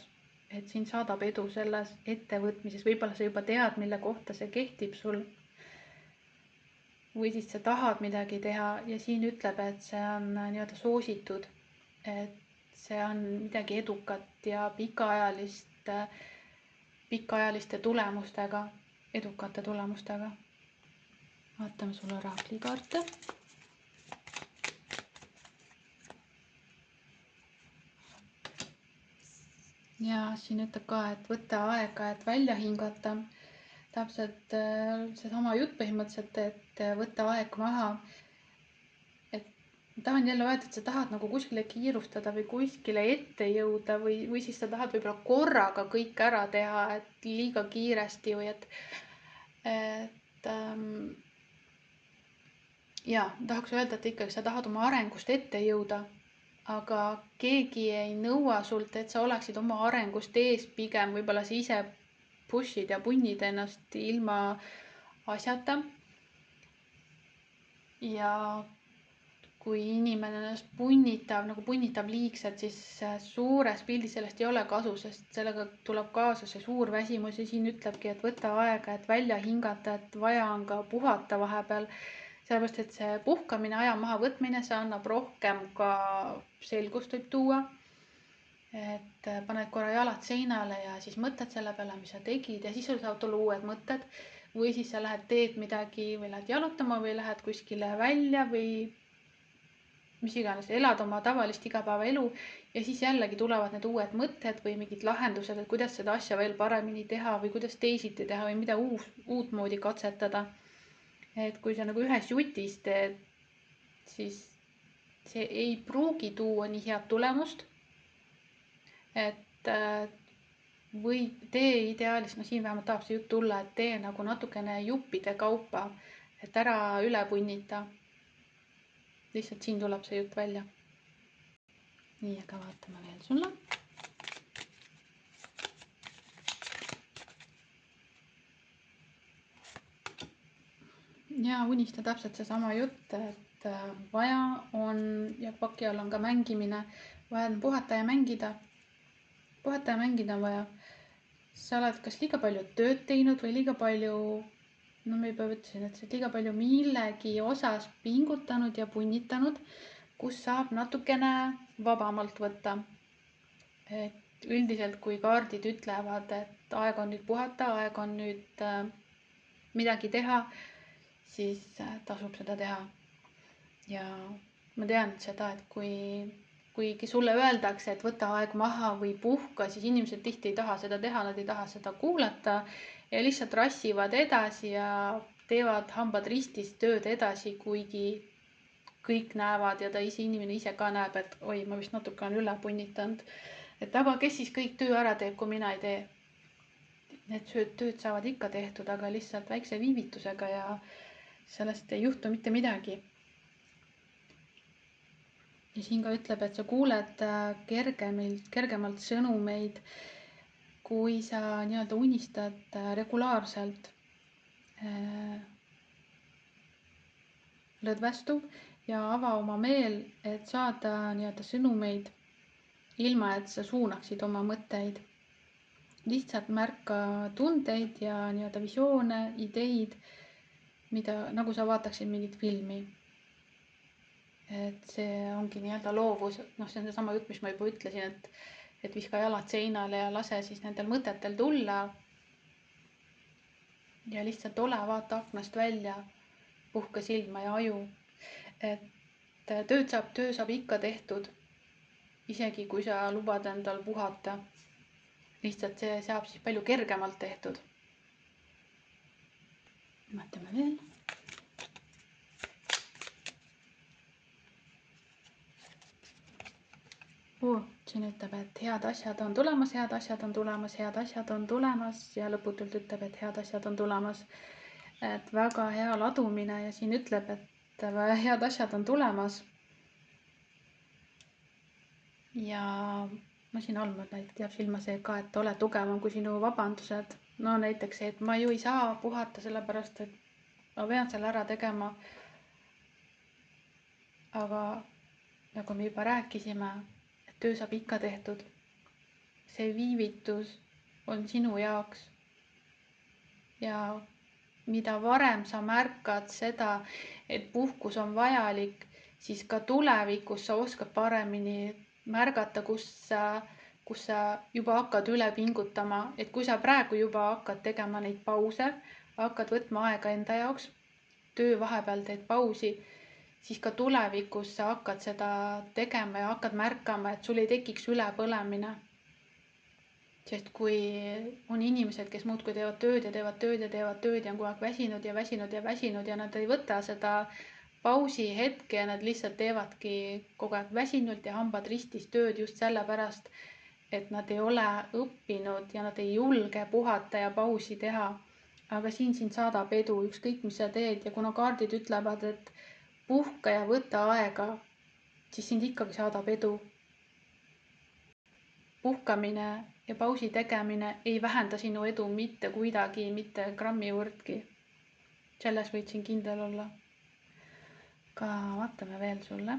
et siin saadab edu selles ettevõtmises, võib-olla sa juba tead, mille kohta see kehtib sul. Või siis sa tahad midagi teha ja siin ütleb, et see on nii-öelda soositud, et see on midagi edukat ja pikaajaliste tulemustega, edukate tulemustega. Vaatame sulle oraakli kaarte. Ja siin ütleb ka, et võta aega, et välja hingata. Täpselt seesama jutt põhimõtteliselt, et võtta aeg maha. Et tahan jälle öelda, et sa tahad nagu kuskile kiirustada või kuskile ette jõuda või siis sa tahad võib-olla korraga kõik ära teha, et liiga kiiresti või et ja tahaks öelda, et ikkagi sa tahad oma arengust ette jõuda, aga keegi ei nõua sult, et sa oleksid oma arengust ees, pigem võib-olla sa ise push'id ja punnid ennast ilma asjata. Ja kui inimene ennast punnitab liigselt, siis suures pildis sellest ei ole kasu, sest sellega tuleb kaasa see suur väsimus ja siin ütlebki, et võta aega, et välja hingata, et vaja on ka puhata vahepeal. Sellepärast, et see puhkamine, aja maha võtmine, see annab rohkem ka selgust võib tuua. Et paned korra jalad seinale ja siis mõtled selle peale, mis sa tegid ja siis sul saavad tulla uued mõtted. Või siis sa lähed teed midagi või lähed jalutama või lähed kuskile välja või mis iganes, elad oma tavalist igapäevaelu ja siis jällegi tulevad need uued mõtted või mingid lahendused, et kuidas seda asja veel paremini teha või kuidas teisiti teha või mida uut moodi katsetada. et kui sa nagu ühes jutis teed, siis see ei pruugi tuua nii head tulemust. Et või tee ideaalis, no siin vähemalt tahab see jutt tulla, et tee nagu natukene juppide kaupa, et ära üle punnita. Lihtsalt siin tuleb see jutt välja. Nii, aga vaatame veel sulle. Ja unista täpselt seesama jutt, et vaja on, ja paki all on ka mängimine, vaja on puhata ja mängida. Puhata ja mängida on vaja. Sa oled kas liiga palju tööd teinud või liiga palju, no ma juba ütlesin, et sa liiga palju millegi osas pingutanud ja punnitanud, kus saab natukene vabamalt võtta. Et üldiselt, kui kaardid ütlevad, et aeg on nüüd puhata, aeg on nüüd midagi teha, siis tasub seda teha. Ja ma tean seda, et kuigi sulle öeldakse, et võta aeg maha või puhka, siis inimesed tihti ei taha seda teha, nad ei taha seda kuulata ja lihtsalt rassivad edasi ja teevad hambad ristis tööd edasi, kuigi kõik näevad ja inimene ise ka näeb, et oi, ma vist natuke olen üle punnitanud. Et aga kes siis kõik töö ära teeb, kui mina ei tee? Need tööd saavad ikka tehtud, aga lihtsalt väikse viivitusega ja sellest ei juhtu mitte midagi. Ja siin ka ütleb, et sa kuuled kergemalt sõnumeid, kui sa nii-öelda unistad regulaarselt. Lõdvestu ja ava oma meel, et saada nii-öelda sõnumeid, ilma et sa suunaksid oma mõtteid. Lihtsalt märka tundeid ja nii-öelda visioone, ideid, mida nagu sa vaataksid mingit filmi. Et see ongi nii-öelda loovus, noh, see on seesama jutt, mis ma juba ütlesin, et viska jalad seinale ja lase siis nendel mõtetel tulla. Ja lihtsalt ole, vaata aknast välja, puhka silma ja aju. Et töö saab ikka tehtud, isegi kui sa lubad endal puhata. Lihtsalt see saab siis palju kergemalt tehtud. Vaatame veel. Siin ütleb, et head asjad on tulemas, head asjad on tulemas, head asjad on tulemas ja lõputult ütleb, et head asjad on tulemas. Et väga hea ladumine ja siin ütleb, et head asjad on tulemas. Ja ma siin all jääb silma see ka, et ole tugevam kui sinu vabandused. No näiteks see, et ma ju ei saa puhata sellepärast, et ma pean selle ära tegema. Aga nagu me juba rääkisime, et töö saab ikka tehtud. See viivitus on sinu jaoks. Ja mida varem sa märkad seda, et puhkus on vajalik, siis ka tulevikus sa oskad paremini märgata, kus sa juba hakkad üle pingutama. Et kui sa praegu juba hakkad tegema neid pause, hakkad võtma aega enda jaoks, töö vahepeal teed pausi, siis ka tulevikus sa hakkad seda tegema ja hakkad märkama, et sul ei tekiks ülepõlemine. Sest kui on inimesed, kes muudkui teevad tööd ja teevad tööd ja teevad tööd ja on kogu aeg väsinud ja väsinud ja väsinud ja nad ei võta seda pausi hetke ja nad lihtsalt teevadki kogu aeg väsinult ja hambad ristis tööd just sellepärast, et nad ei ole õppinud ja nad ei julge puhata ja pausi teha. Aga siin saadab edu, ükskõik mis sa teed ja kuna kaardid ütlevad, et puhka ja võta aega, siis sind ikkagi saadab edu. Puhkamine ja pausi tegemine ei vähenda sinu edu mitte kuidagi, mitte grammi võrdki. Selles võid siin kindel olla. Ka vaatame veel sulle.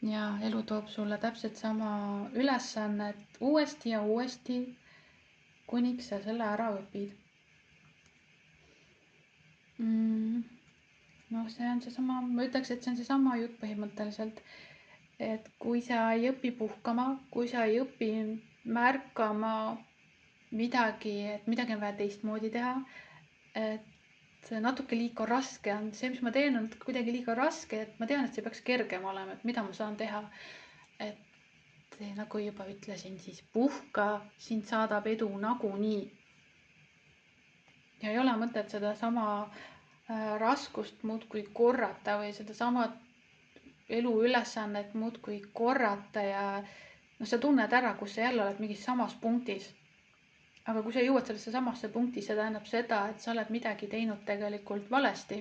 Ja elu toob sulle täpselt sama ülesannet uuesti ja uuesti, kuniks sa selle ära õpid. No see on seesama, ma ütleks, et see on seesama jutt põhimõtteliselt, et kui sa ei õpi puhkama, kui sa ei õpi märkama midagi, et midagi on vaja teistmoodi teha, et natuke liiga raske on. See, mis ma teen, on kuidagi liiga raske, et ma tean, et see peaks kergem olema, et mida ma saan teha. Et nagu juba ütlesin, siis puhka, sind saadab edu nagunii. Ja ei ole mõtet seda sama raskust muudkui korrata või seda sama eluülesannet muudkui korrata ja sa tunned ära, kus sa jälle oled mingis samas punktis. Aga kui sa jõuad sellesse samasse punkti, see tähendab seda, et sa oled midagi teinud tegelikult valesti.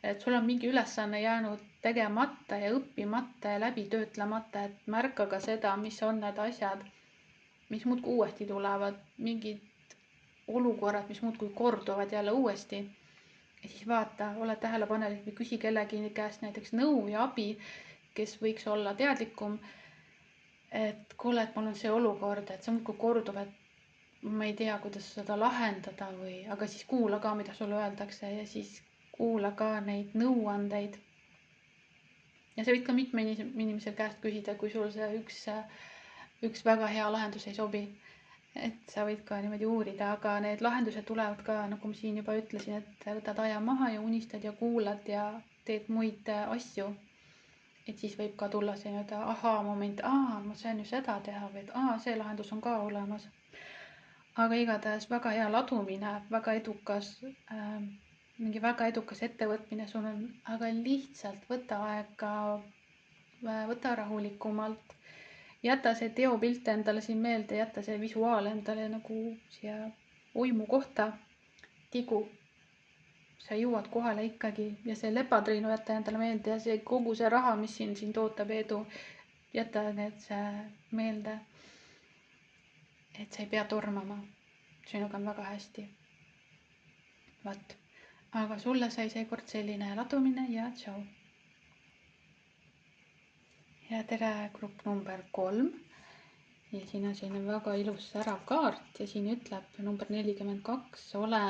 Et sul on mingi ülesanne jäänud tegemata ja õppimata ja läbi töötlemata, et märka ka seda, mis on need asjad, mis muudkui uuesti tulevad, mingid olukorrad, mis muudkui korduvad jälle uuesti. Ja siis vaata, ole tähelepanelik või küsi kellegi käest näiteks nõu ja abi, kes võiks olla teadlikum, et kuule, et mul on see olukord, et see muudkui kordub, et ma ei tea, kuidas seda lahendada aga siis kuula ka, mida sulle öeldakse ja siis kuula ka neid nõuandeid. Ja sa võid ka mitme inimese käest küsida, kui sul see üks väga hea lahendus ei sobi. Et sa võid ka niimoodi uurida, aga need lahendused tulevad ka, nagu ma siin juba ütlesin, et võtad aja maha ja unistad ja kuulad ja teed muid asju. Et siis võib ka tulla see ahaa moment, ma sain ju seda teha või et see lahendus on ka olemas. Aga igatahes väga hea ladumine, väga edukas, mingi väga edukas ettevõtmine sul on, aga lihtsalt võta aega, võta rahulikumalt, jäta see teopilt endale siin meelde, jäta see visuaal endale nagu siia uimu kohta, tigu. Sa jõuad kohale ikkagi ja see lepatriinu jäta endale meelde ja see kogu see raha, mis siin tootab edu, jäta need meelde. Et sa ei pea tormama. Sinuga on väga hästi. Vat. Aga sulle sai seekord selline ladumine ja tšau. Ja tere grupp number 3. Ja siin on selline väga ilus särav kaart ja siin ütleb number 42, ole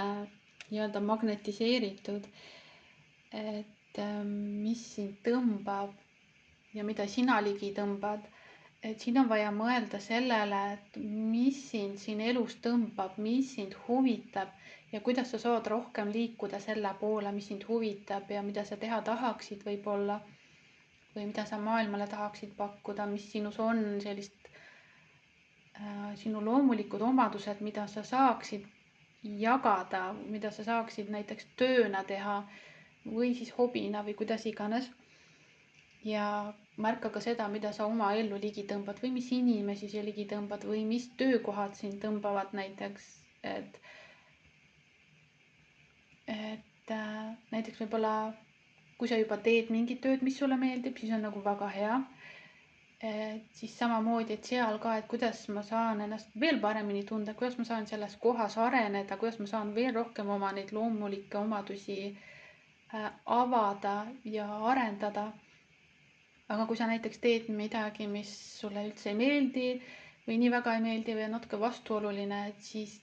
nii-öelda magnetiseeritud, et mis sind tõmbab ja mida sina ligi tõmbad. Et siin on vaja mõelda sellele, et mis sind siin elus tõmbab, mis sind huvitab ja kuidas sa saad rohkem liikuda selle poole, mis sind huvitab ja mida sa teha tahaksid võib-olla või mida sa maailmale tahaksid pakkuda, mis sinus on sellist sinu loomulikud omadused, mida sa saaksid jagada, mida sa saaksid näiteks tööna teha või siis hobina või kuidas iganes. Ja märka ka seda, mida sa oma ellu ligi tõmbad või mis inimesi sa ligi tõmbad või mis töökohad sind tõmbavad näiteks, et näiteks võib-olla kui sa juba teed mingit tööd, mis sulle meeldib, siis on nagu väga hea. Siis samamoodi, et seal ka, et kuidas ma saan ennast veel paremini tunda, kuidas ma saan selles kohas areneda, kuidas ma saan veel rohkem oma neid loomulikke omadusi avada ja arendada. Aga kui sa näiteks teed midagi, mis sulle üldse ei meeldi või nii väga ei meeldi või on natuke vastuoluline, et siis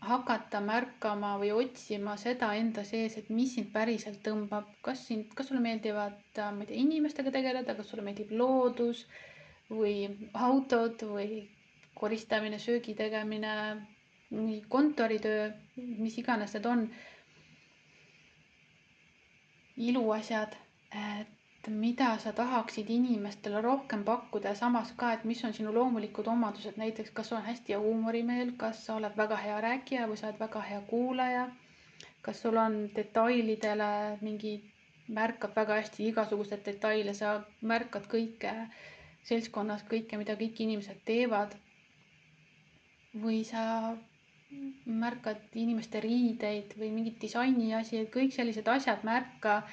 hakata märkama või otsima seda enda sees, et mis sind päriselt tõmbab. Kas sulle meeldivad, ma ei tea, inimestega tegeleda, kas sulle meeldib loodus või autod või koristamine, söögi tegemine, kontoritöö, mis iganes need on, iluasjad, et mida sa tahaksid inimestele rohkem pakkuda ja samas ka, et mis on sinu loomulikud omadused, näiteks kas sul on hästi hea huumorimeel, kas sa oled väga hea rääkija või sa oled väga hea kuulaja, kas sul on detailidele märkad väga hästi igasuguseid detaile, sa märkad kõike seltskonnas, kõike, mida kõik inimesed teevad või sa märkad inimeste riideid või mingit disaini asi, kõik sellised asjad märka,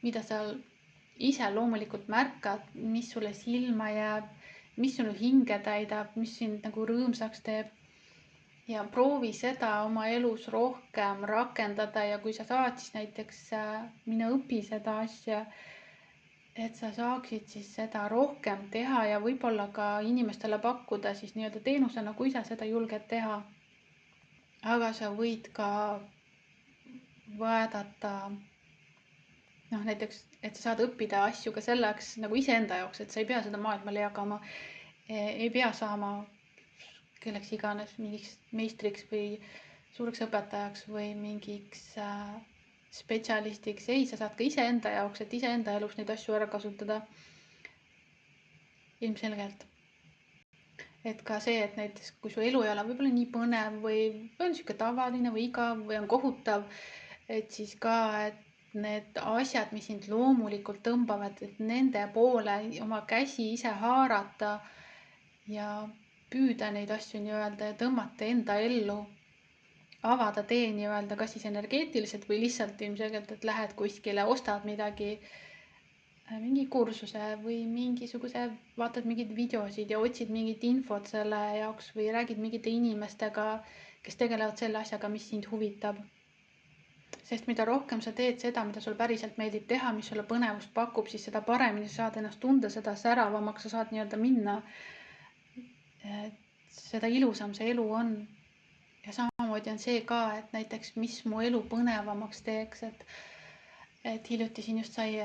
mida sa ise loomulikult märkad, mis sulle silma jääb, mis sinu hinge täidab, mis sind nagu rõõmsaks teeb. Ja proovi seda oma elus rohkem rakendada ja kui sa saad, siis näiteks mine õpi seda asja, et sa saaksid siis seda rohkem teha ja võib-olla ka inimestele pakkuda siis nii-öelda teenusena, kui sa seda julged teha. Aga sa võid ka vaadata näiteks, et sa saad õppida asju ka selleks nagu iseenda jaoks, et sa ei pea seda maailmale jagama, ei pea saama kelleks iganes mingiks meistriks või suureks õpetajaks või mingiks spetsialistiks. Ei, sa saad ka iseenda jaoks, et iseenda elus neid asju ära kasutada. Ilmselgelt. Et ka see, et näiteks kui su elu ei ole võib-olla nii põnev või on niisugune tavaline või igav või on kohutav, et siis ka, et need asjad, mis sind loomulikult tõmbavad, et nende poole oma käsi ise haarata ja püüda neid asju nii-öelda ja tõmmata enda ellu, avada tee nii-öelda kas siis energeetiliselt või lihtsalt ilmselgelt, et lähed kuskile, ostad midagi, mingi kursuse või mingisuguse, vaatad mingeid videosid ja otsid mingit infot selle jaoks või räägid mingite inimestega, kes tegelevad selle asjaga, mis sind huvitab. Sest mida rohkem sa teed seda, mida sul päriselt meeldib teha, mis sulle põnevust pakub, siis seda paremini sa saad ennast tunda, seda säravamaks sa saad nii-öelda minna. Seda ilusam see elu on. Ja samamoodi on see ka, et näiteks mis mu elu põnevamaks teeks, et hiljuti siin just sai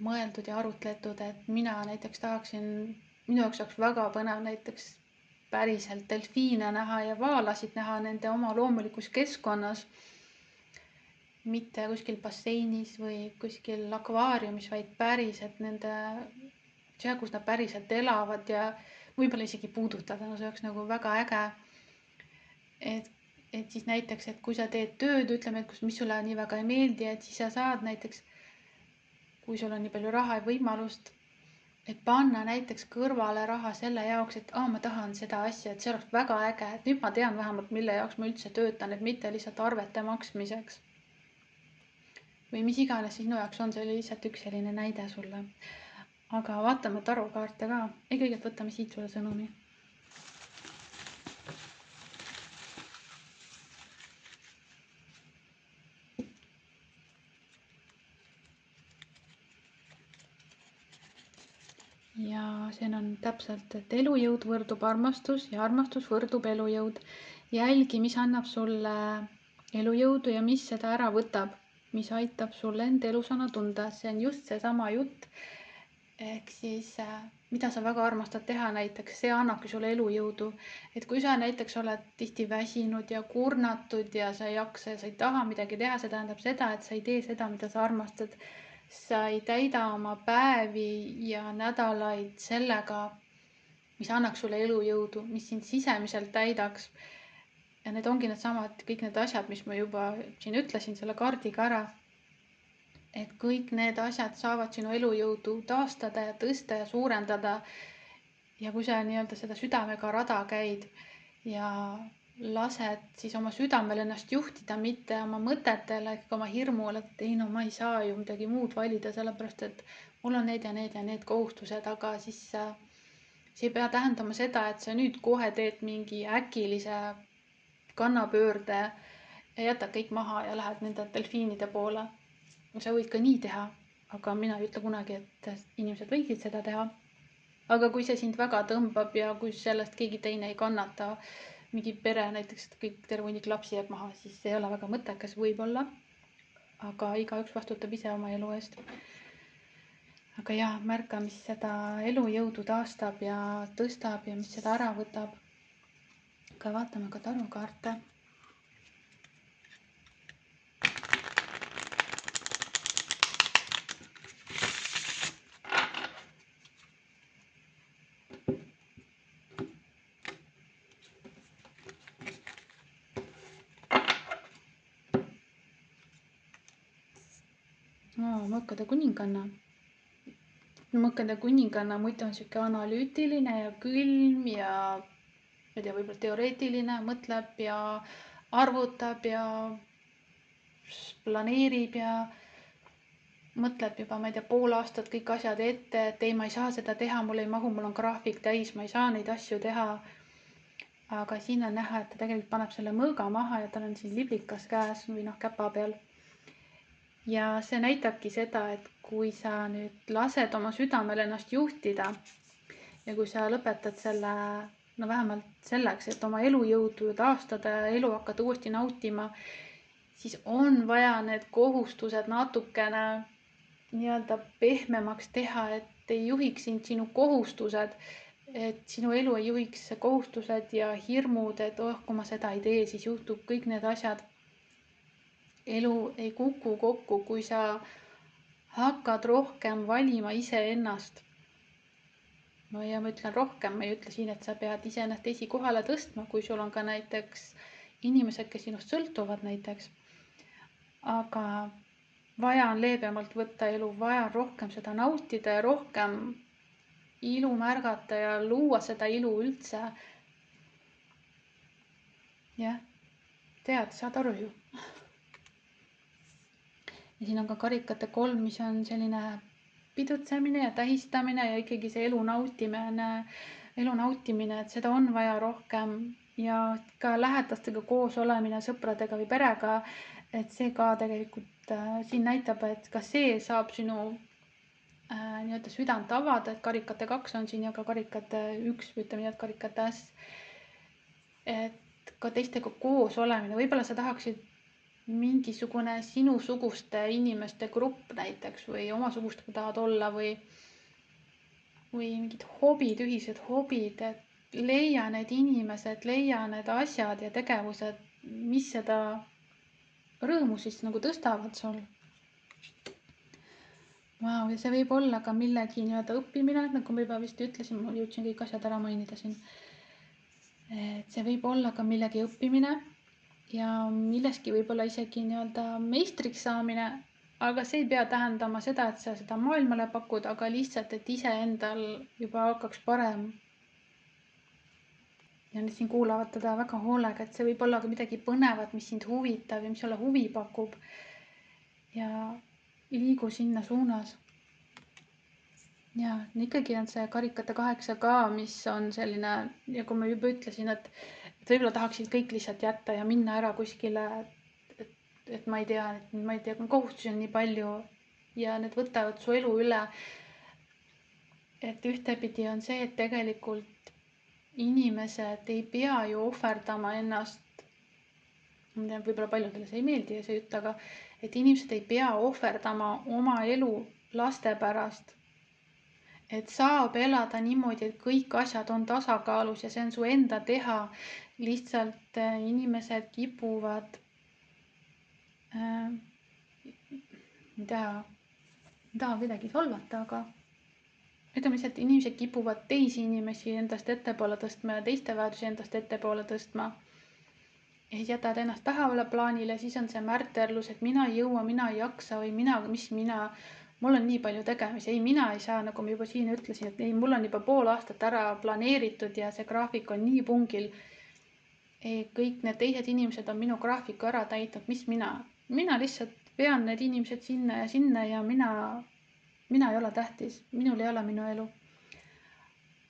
mõeldud ja arutletud, et mina näiteks tahaksin, minu jaoks oleks väga põnev näiteks päriselt delfiine näha ja vaalasid näha nende oma loomulikus keskkonnas, mitte kuskil basseinis või kuskil akvaariumis, vaid päriselt nende, kus nad päriselt elavad ja võib-olla isegi puudutada, no see oleks nagu väga äge. Et siis näiteks, et kui sa teed tööd, ütleme, et mis sulle nii väga ei meeldi, et siis sa saad näiteks, kui sul on nii palju raha ja võimalust, et panna näiteks kõrvale raha selle jaoks, et ma tahan seda asja, et see oleks väga äge, et nüüd ma tean vähemalt, mille jaoks ma üldse töötan, et mitte lihtsalt arvete maksmiseks. Või mis iganes sinu jaoks on, see oli lihtsalt üks selline näide sulle. Aga vaatame tarokaarte ka. Kõigepealt võtame siit sulle sõnumi. Ja siin on täpselt, et elujõud võrdub armastus ja armastus võrdub elujõud. Jälgi, mis annab sulle elujõudu ja mis seda ära võtab, mis aitab sul enda elusana tunda. See on just seesama jutt. Ehk siis, mida sa väga armastad teha näiteks, see annabki sulle elujõudu. Et kui sa näiteks oled tihti väsinud ja kurnatud ja sa ei jaksa ja sa ei taha midagi teha, see tähendab seda, et sa ei tee seda, mida sa armastad. Sa ei täida oma päevi ja nädalaid sellega, mis annaks sulle elujõudu, mis sind sisemiselt täidaks. Ja need ongi needsamad kõik need asjad, mis ma juba siin ütlesin selle kaardiga ära. Et kõik need asjad saavad sinu elujõudu taastada ja tõsta ja suurendada. Ja kui sa nii-öelda seda südamega rada käid ja lased siis oma südamel ennast juhtida, mitte oma mõtetele ehk oma hirmule, et ei no ma ei saa ju midagi muud valida, sellepärast et mul on need ja need kohustused, aga siis see ei pea tähendama seda, et sa nüüd kohe teed mingi äkilise kannapöörde ja jätad kõik maha ja lähed nende delfiinide poole. Sa võid ka nii teha, aga mina ei ütle kunagi, et inimesed võiksid seda teha. Aga kui see sind väga tõmbab ja kui sellest keegi teine ei kannata, mingi pere näiteks, et kõik terve hunnik lapsi jääb maha, siis ei ole väga mõttekas võib-olla. Aga igaüks vastutab ise oma elu eest. Aga jah, märka, mis seda elujõudu taastab ja tõstab ja mis seda ära võtab. Aga vaatame ka tarokaarte. Mõkkade kuninganna. Mõkkade kuninganna muidu on siuke analüütiline ja külm ja ma ei tea, võib-olla teoreetiline, mõtleb ja arvutab ja planeerib ja mõtleb juba, ma ei tea, pool aastat kõik asjad ette, et ei, ma ei saa seda teha, mul ei mahu, mul on graafik täis, ma ei saa neid asju teha. Aga siin on näha, et ta tegelikult paneb selle mõõga maha ja tal on siin liblikas käes või käpa peal. Ja see näitabki seda, et kui sa nüüd lased oma südamel ennast juhtida ja kui sa lõpetad selle, no vähemalt selleks, et oma elujõudu taastada ja elu hakata uuesti nautima, siis on vaja need kohustused natukene nii-öelda pehmemaks teha, et ei juhiks sind sinu kohustused, et sinu elu ei juhiks kohustused ja hirmud, et kui ma seda ei tee, siis juhtub kõik need asjad. Elu ei kuku kokku, kui sa hakkad rohkem valima iseennast. No ja ma ütlen rohkem, ma ei ütle siin, et sa pead iseennast esikohale tõstma, kui sul on ka näiteks inimesed, kes sinust sõltuvad näiteks. Aga vaja on leebemalt võtta elu, vaja on rohkem seda nautida ja rohkem ilu märgata ja luua seda ilu üldse. Jah, saad aru ju. Ja siin on ka karikate 3, mis on selline pidutsemine ja tähistamine ja ikkagi see elu nautimine, et seda on vaja rohkem ja ka lähedastega koos olemine, sõpradega või perega, et see ka tegelikult siin näitab, et ka see saab sinu nii-öelda südant avada, et karikate 2 on siin ja ka karikate 1 või ütleme nii, et karikate S. Et ka teistega koos olemine, võib-olla sa tahaksid mingisugune sinusuguste inimeste grupp näiteks või omasugustega tahad olla või mingid hobid, ühised hobid, et leia need inimesed, leia need asjad ja tegevused, mis seda rõõmu siis nagu tõstavad sul. Vau, ja see võib olla ka millegi nii-öelda õppimine, nagu ma juba vist ütlesin, ma jõudsin kõik asjad ära mainida siin. Et see võib olla ka millegi õppimine ja milleski võib-olla isegi nii-öelda meistriks saamine, aga see ei pea tähendama seda, et sa seda maailmale pakud, aga lihtsalt, et iseendal juba hakkaks parem. Ja need siin kuulavad teda väga hoolega, et see võib olla ka midagi põnevat, mis sind huvitab ja mis sulle huvi pakub. Ja liigu sinna suunas. Ja ikkagi on see karikate 8 ka, mis on selline, ja kui ma juba ütlesin, et võib-olla tahaksid kõik lihtsalt jätta ja minna ära kuskile, et ma ei tea, kohustusi on nii palju ja need võtavad su elu üle. Et ühtepidi on see, et tegelikult inimesed ei pea ju ohverdama ennast. Ma tean, võib-olla paljudele see ei meeldi see jutt, aga et inimesed ei pea ohverdama oma elu laste pärast. Et saab elada niimoodi, et kõik asjad on tasakaalus ja see on su enda teha. Lihtsalt inimesed kipuvad, ei taha kuidagi solvata, aga ütleme lihtsalt, inimesed kipuvad teisi inimesi endast ettepoole tõstma ja teiste väärtusi endast ettepoole tõstma. Ja siis jätad ennast tahavale plaanile, siis on see märterlus, et mina ei jõua, mina ei jaksa või mul on nii palju tegemisi. Ei, mina ei saa, nagu ma juba siin ütlesin, et ei, mul on juba pool aastat ära planeeritud ja see graafik on nii pungil. Ei, kõik need teised inimesed on minu graafiku ära täitnud, mis mina lihtsalt vean need inimesed sinna ja mina ei ole tähtis, minul ei ole minu elu.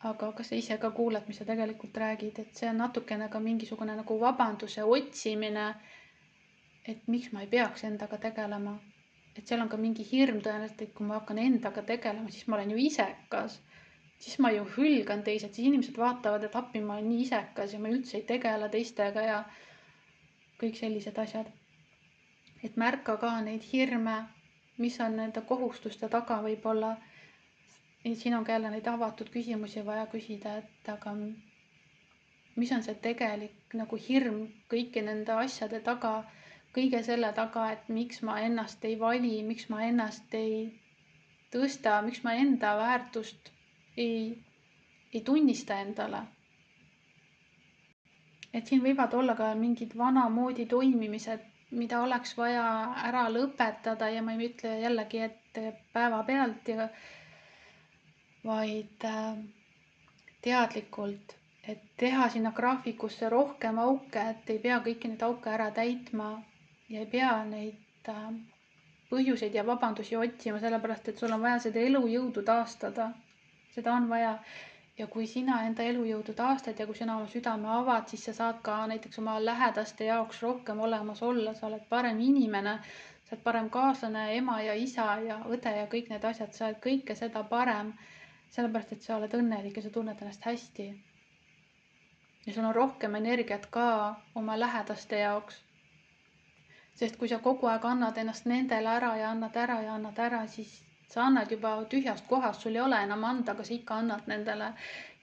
Aga kas sa ise ka kuuled, mis sa tegelikult räägid, et see on natukene ka mingisugune nagu vabanduse otsimine, et miks ma ei peaks endaga tegelema. Et seal on ka mingi hirm tõenäoliselt, et kui ma hakkan endaga tegelema, siis ma olen ju isekas. Siis ma ju hülgan teised, siis inimesed vaatavad, et appi ma olen nii isekas ja ma üldse ei tegele teistega ja kõik sellised asjad. Et märka ka neid hirme, mis on nende kohustuste taga võib-olla. Siin on ka jälle neid avatud küsimusi vaja küsida, et aga mis on see tegelik nagu hirm kõiki nende asjade taga, kõige selle taga, et miks ma ennast ei vali, miks ma ennast ei tõsta, miks ma enda väärtust ei tunnista endale. Et siin võivad olla ka mingid vanamoodi toimimised, mida oleks vaja ära lõpetada ja ma ei ütle jällegi, et päevapealt, vaid teadlikult, et teha sinna graafikusse rohkem auke, et ei pea kõiki neid auke ära täitma ja ei pea neid põhjuseid ja vabandusi otsima, sellepärast et sul on vaja seda elujõudu taastada. Seda on vaja. Ja kui sina enda elujõudu taastad ja kui sina oma südame avad, siis sa saad ka näiteks oma lähedaste jaoks rohkem olemas olla, sa oled parem inimene, sa oled parem kaaslane, ema ja isa ja õde ja kõik need asjad, sa oled kõike seda parem, sellepärast et sa oled õnnelik ja sa tunned ennast hästi. Ja sul on rohkem energiat ka oma lähedaste jaoks. Sest kui sa kogu aeg annad ennast nendele ära ja annad ära, siis sa annad juba tühjast kohast, sul ei ole enam anda, aga sa ikka annad nendele.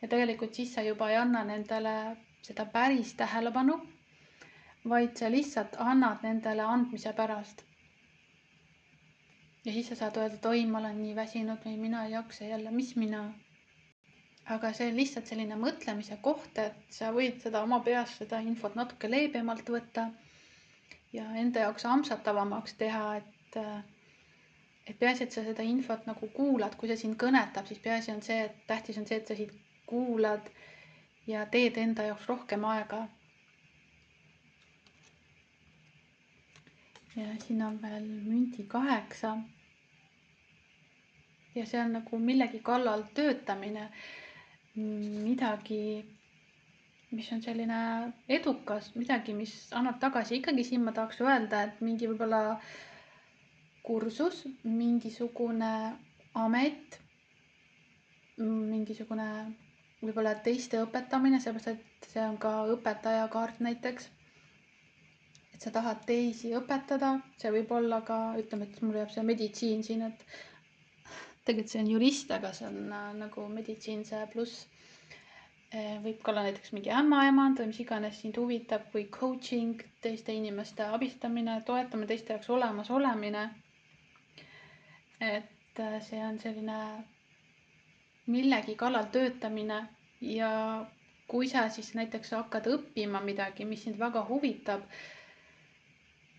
Ja tegelikult siis sa juba ei anna nendele seda päris tähelepanu, vaid sa lihtsalt annad nendele andmise pärast. Ja siis sa saad öelda, et oi, ma olen nii väsinud või mina ei jaksa jälle, mis mina. Aga see on lihtsalt selline mõtlemise koht, et sa võid seda oma peas seda infot natuke leebemalt võtta ja enda jaoks amsatavamaks teha, et peaasi, et sa seda infot nagu kuulad, kui see sind kõnetab, siis peaasi on see, et tähtis on see, et sa siit kuulad ja teed enda jaoks rohkem aega. Ja siin on veel mündi 8. Ja see on nagu millegi kallal töötamine, midagi, mis on selline edukas, midagi, mis annab tagasi. Ikkagi siin ma tahaks öelda, et mingi võib-olla kursus, mingisugune amet, mingisugune võib-olla teiste õpetamine, sellepärast et see on ka õpetaja kaart näiteks. Et sa tahad teisi õpetada, see võib olla ka, ütleme, et mul jääb see meditsiin siin, et tegelikult see on jurist, aga see on nagu meditsiin see pluss. Võib ka olla näiteks mingi ämmaemand või mis iganes sind huvitab või coaching, teiste inimeste abistamine, toetamine, teiste jaoks olemas olemine. Et see on selline millegi kallal töötamine ja kui sa siis näiteks hakkad õppima midagi, mis sind väga huvitab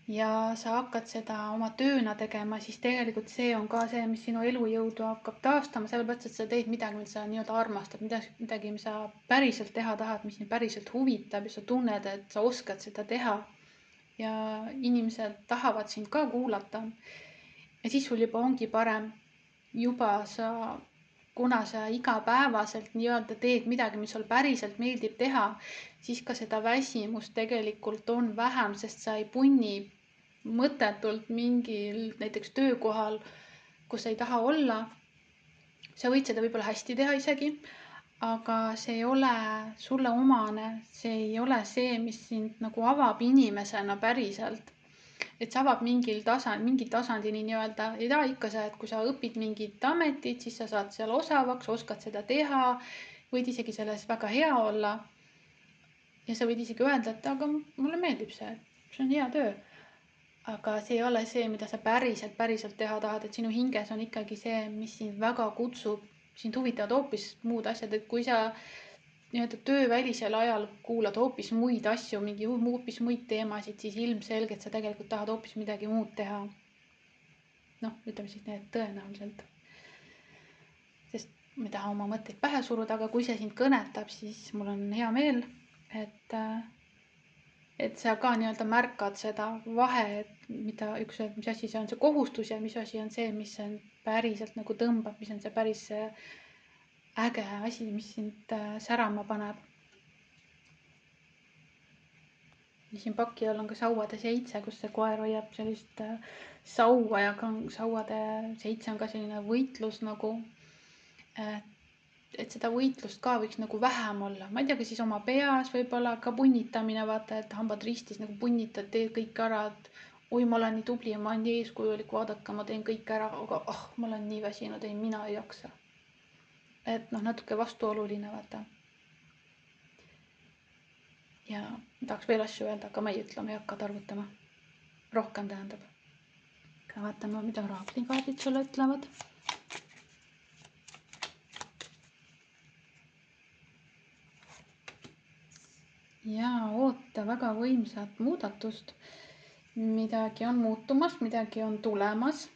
ja sa hakkad seda oma tööna tegema, siis tegelikult see on ka see, mis sinu elujõudu hakkab taastama, sellepärast, et sa teed midagi, mida sa nii-öelda armastad, midagi, mis sa päriselt teha tahad, mis sind päriselt huvitab ja sa tunned, et sa oskad seda teha. Ja inimesed tahavad sind ka kuulata. Ja siis sul juba ongi parem. Juba kuna sa igapäevaselt nii-öelda teed midagi, mis sul päriselt meeldib teha, siis ka seda väsimust tegelikult on vähem, sest sa ei punni mõttetult mingil näiteks töökohal, kus sa ei taha olla. Sa võid seda võib-olla hästi teha isegi, aga see ei ole sulle omane, see ei ole see, mis sind nagu avab inimesena päriselt. Et see avab mingi tasandini nii-öelda, ei taha ikka see, et kui sa õpid mingit ametit, siis sa saad seal osavaks, oskad seda teha, võid isegi selles väga hea olla. Ja sa võid isegi öelda, et aga mulle meeldib see on hea töö. Aga see ei ole see, mida sa päriselt teha tahad, et sinu hinges on ikkagi see, mis sind väga kutsub, sind huvitavad hoopis muud asjad, et kui sa nii-öelda töövälisel ajal kuulad hoopis muid asju, hoopis muid teemasid, siis ilmselgelt sa tegelikult tahad hoopis midagi muud teha. Noh, ütleme siis need tõenäoliselt. Sest me ei taha oma mõtteid pähe suruda, aga kui see sind kõnetab, siis mul on hea meel, et sa ka nii-öelda märkad seda vahe, et mis asi see on see kohustus ja mis asi on see, mis on päriselt nagu tõmbab, mis on see päris äge asi, mis sind särama paneb. Ja siin paki all on ka sauade 7, kus see koer hoiab sellist saua ja sauade 7 on ka selline võitlus nagu, et seda võitlust ka võiks nagu vähem olla. Ma ei tea, kas siis oma peas võib-olla ka punnitamine, vaata, et hambad ristis nagu punnitad, teed kõik ära, et oi, ma olen nii tubli ja ma olen nii eeskujulik, vaadake, ma teen kõik ära, aga ma olen nii väsinud, ei, mina ei jaksa. Et natuke vastuoluline, vaata. Ja tahaks veel asju öelda, aga ma ei ütle, ma ei hakka targutama. Rohkem tähendab. Ka vaatame, mida oraaklikaardid sulle ütlevad. Ja oota väga võimsat muudatust. Midagi on muutumas, midagi on tulemas.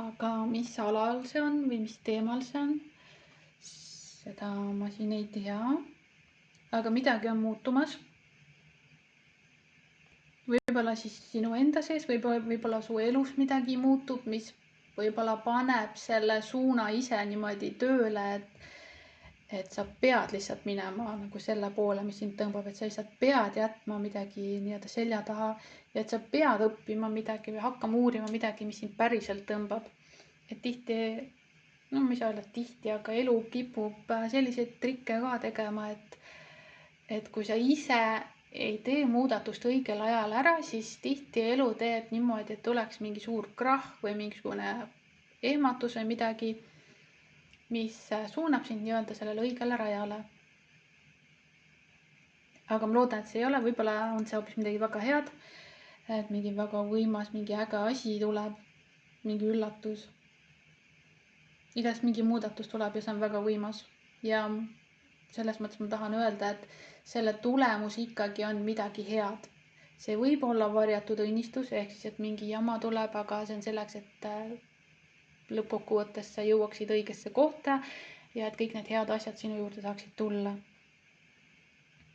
Aga mis alal see on või mis teemal see on? Seda ma siin ei tea. Aga midagi on muutumas. Võib-olla siis sinu enda sees, võib-olla su elus midagi muutub, mis võib-olla paneb selle suuna ise niimoodi tööle, et sa pead lihtsalt minema nagu selle poole, mis sind tõmbab, et sa lihtsalt pead jätma midagi nii-öelda selja taha ja et sa pead õppima midagi või hakkama uurima midagi, mis sind päriselt tõmbab. Et tihti, ma ei saa öelda tihti, aga elu kipub selliseid trikke ka tegema, et kui sa ise ei tee muudatust õigel ajal ära, siis tihti elu teeb niimoodi, et tuleks mingi suur krahh või mingisugune ehmatus või midagi, mis suunab sind nii-öelda sellele õigele rajale. aga ma loodan, et see ei ole, võib-olla on see hoopis midagi väga head, et mingi väga võimas, mingi äge asi tuleb, mingi üllatus. Igast mingi muudatus tuleb ja see on väga võimas. Ja selles mõttes ma tahan öelda, et selle tulemus ikkagi on midagi head. See võib olla varjatud õnnistus, ehk siis, et mingi jama tuleb, aga see on selleks, et lõppkokkuvõttes sa jõuaksid õigesse kohta ja et kõik need head asjad sinu juurde saaksid tulla.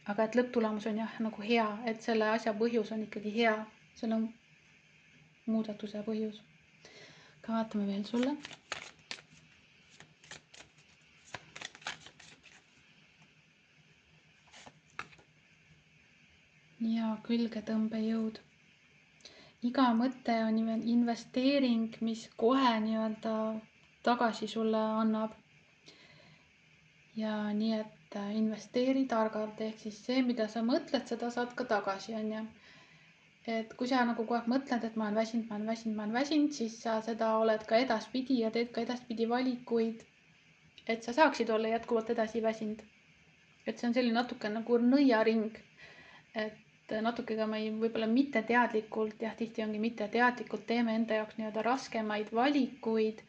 aga et lõpptulemus on jah nagu hea, et selle asja põhjus on ikkagi hea, selle muudatuse põhjus. Ka vaatame veel sulle. Ja külgetõmbejõud. Iga mõte on investeering, mis kohe nii-öelda tagasi sulle annab. Ja nii, et investeeri targalt, ehk siis see, mida sa mõtled, seda saad ka tagasi, on ju. Et kui sa nagu kogu aeg mõtled, et ma olen väsinud, siis sa seda oled ka edaspidi ja teed ka edaspidi valikuid, et sa saaksid olla jätkuvalt edasi väsinud. Et see on selline natuke nagu nõiaring, et natuke ka me võib-olla mitteteadlikult, jah, tihti ongi mitteteadlikult teeme enda jaoks nii-öelda raskemaid valikuid,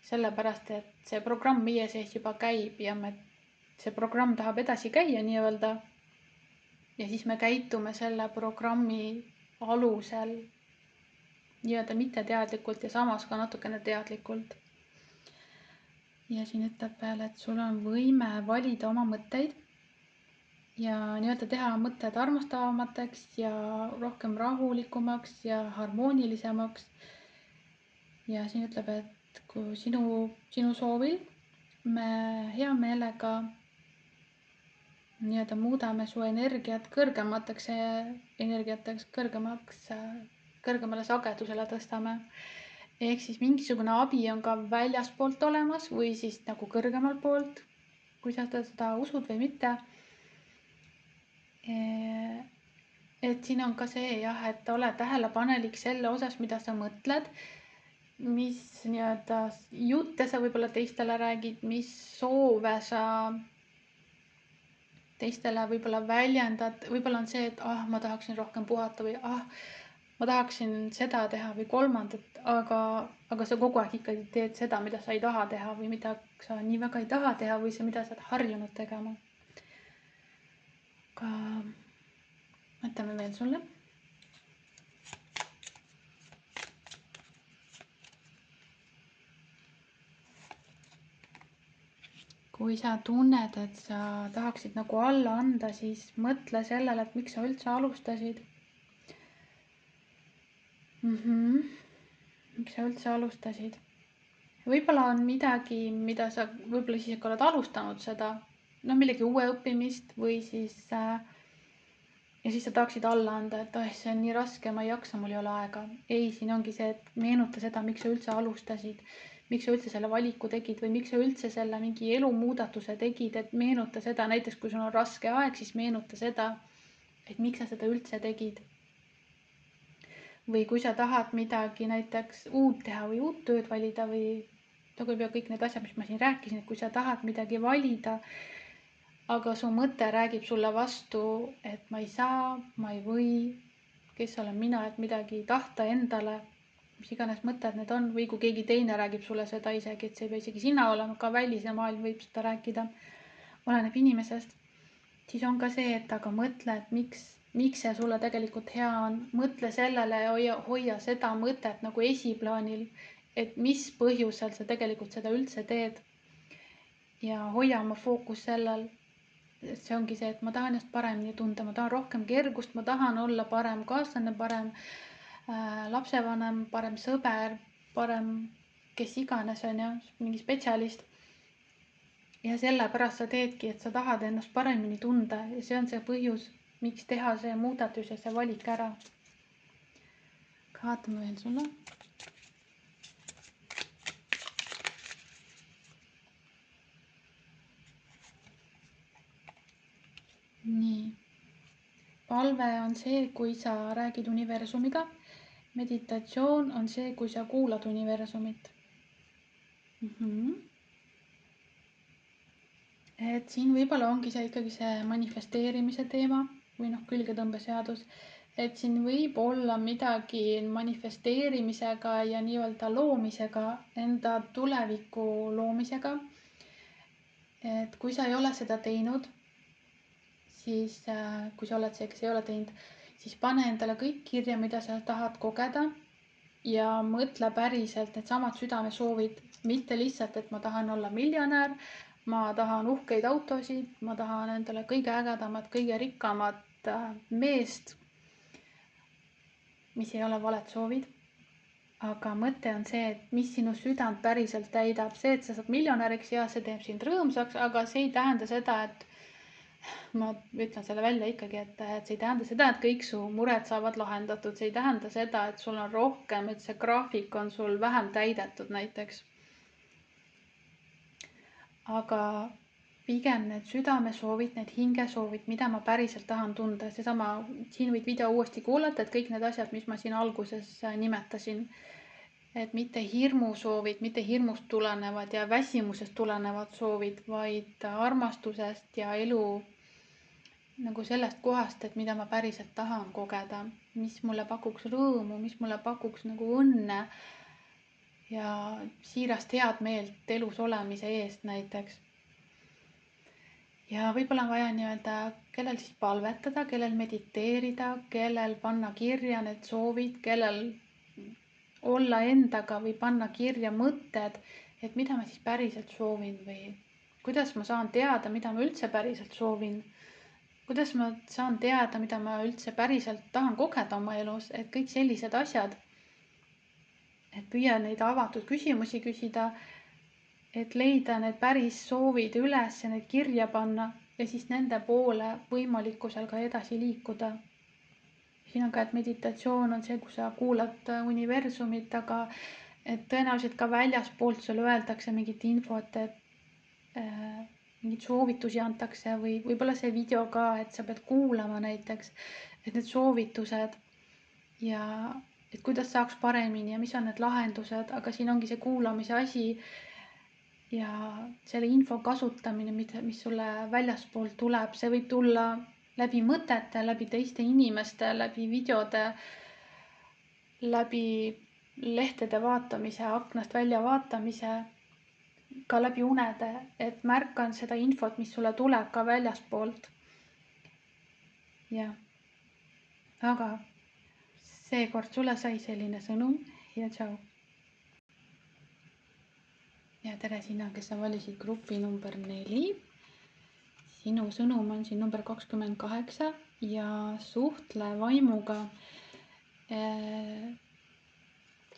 sellepärast, et see programm meie sees juba käib ja see programm tahab edasi käia nii-öelda. Ja siis me käitume selle programmi alusel nii-öelda mitteteadlikult ja samas ka natukene teadlikult. Ja siin ütleb veel, et sul on võime valida oma mõtteid ja nii-öelda teha mõtted armastavamateks ja rohkem rahulikumaks ja harmoonilisemaks. Ja siin ütleb, et kui sinu soovil me hea meelega nii-öelda muudame su energiat kõrgemateks energiateks, kõrgemale sagedusele tõstame. Ehk siis mingisugune abi on ka väljaspoolt olemas või siis nagu kõrgemalt poolt, kui sa seda usud või mitte. Et siin on ka see jah, et ole tähelepanelik selle osas, mida sa mõtled, mis nii-öelda jutte sa võib-olla teistele räägid, mis soove sa teistele võib-olla väljendad, võib-olla on see, et ma tahaksin rohkem puhata või ma tahaksin seda teha või kolmandat, aga sa kogu aeg ikkagi teed seda, mida sa ei taha teha või mida sa nii väga ei taha teha või see, mida sa oled harjunud tegema. Aga mõtleme veel sulle. Kui sa tunned, et sa tahaksid nagu alla anda, siis mõtle sellele, et miks sa üldse alustasid. Miks sa üldse alustasid? Võib-olla on midagi, mida sa võib-olla isegi oled alustanud seda, millegi uue õppimist või siis ja siis sa tahaksid alla anda, et see on nii raske, ma ei jaksa, mul ei ole aega. Ei, siin ongi see, et meenuta seda, miks sa üldse alustasid, miks sa üldse selle valiku tegid või miks sa üldse selle mingi elumuudatuse tegid, et meenuta seda, näiteks kui sul on raske aeg, siis meenuta seda, et miks sa seda üldse tegid. Või kui sa tahad midagi näiteks uut teha või uut tööd valida või kõik need asjad, mis ma siin rääkisin, et kui sa tahad midagi valida, aga su mõte räägib sulle vastu, et ma ei saa, ma ei või, kes olen mina, et midagi tahta endale, mis iganes mõtted need on, või kui keegi teine räägib sulle seda isegi, et see ei pea isegi sina olema, ka väline maailm võib seda rääkida, oleneb inimesest, siis on ka see, et aga mõtle, et miks see sulle tegelikult hea on, mõtle sellele ja hoia seda mõtet nagu esiplaanil, et mis põhjusel sa tegelikult seda üldse teed ja hoia oma fookus sellel. See ongi see, et ma tahan ennast paremini tunda, ma tahan rohkem kergust, ma tahan olla parem kaaslane, parem lapsevanem, parem sõber, parem kes iganes on ju, mingi spetsialist. Ja sellepärast sa teedki, et sa tahad ennast paremini tunda ja see on see põhjus, miks teha see muudatus ja see valik ära. Vaatame veel sulle. Nii. palve on see, kui sa räägid universumiga. Meditatsioon on see, kui sa kuulad universumit. Et siin võib-olla ongi see ikkagi see manifesteerimise teema või külgetõmbeseadus. Et siin võib olla midagi manifesteerimisega ja nii-öelda loomisega, enda tuleviku loomisega. Et kui sa ei ole seda teinud, siis kui sa oled see, kes ei ole teinud, siis pane endale kõik kirja, mida sa tahad kogeda ja mõtle päriselt needsamad südamesoovid, mitte lihtsalt, et ma tahan olla miljonär, ma tahan uhkeid autosid, ma tahan endale kõige ägedamat, kõige rikkamat meest, mis ei ole valed soovid. Aga mõte on see, et mis sinu südant päriselt täidab. See, et sa saad miljonäriks ja see teeb sind rõõmsaks, aga see ei tähenda seda, et ma ütlen selle välja ikkagi, et see ei tähenda seda, et kõik su mured saavad lahendatud. See ei tähenda seda, et sul on rohkem, et see graafik on sul vähem täidetud näiteks. Aga pigem need südamesoovid, need hingesoovid, mida ma päriselt tahan tunda. Seesama, siin võid video uuesti kuulata, et kõik need asjad, mis ma siin alguses nimetasin, et mitte hirmusoovid, mitte hirmust tulenevad ja väsimusest tulenevad soovid, vaid armastusest ja elu nagu sellest kohast, et mida ma päriselt tahan kogeda, mis mulle pakuks rõõmu, mis mulle pakuks nagu õnne ja siirast head meelt elus olemise eest näiteks. Ja võib-olla on vaja nii-öelda, kellel siis palvetada, kellel mediteerida, kellel panna kirja need soovid, kellel olla endaga või panna kirja mõtted, et mida ma siis päriselt soovin või kuidas ma saan teada, mida ma üldse päriselt soovin. Kuidas ma saan teada, mida ma üldse päriselt tahan kogeda oma elus, et kõik sellised asjad. Et püüa neid avatud küsimusi küsida, et leida need päris soovid üles ja need kirja panna ja siis nende poole võimalikkusel ka edasi liikuda. Siin on ka, et meditatsioon on see, kus sa kuulad universumit, aga et tõenäoliselt ka väljaspoolt sulle öeldakse mingit infot, et mingid soovitusi antakse või võib-olla see video ka, et sa pead kuulama näiteks, et need soovitused ja et kuidas saaks paremini ja mis on need lahendused, aga siin ongi see kuulamise asi ja selle info kasutamine, mis sulle väljaspoolt tuleb, see võib tulla läbi mõtete, läbi teiste inimeste, läbi videode, läbi lehtede vaatamise, aknast välja vaatamise, ka läbi unede, et märkan seda infot, mis sulle tuleb ka väljaspoolt. Ja. Aga seekord sulle sai selline sõnum ja tšau. Ja tere sina, kes sa valisid grupi number 4. Sinu sõnum on siin number 28 ja suhtle vaimuga.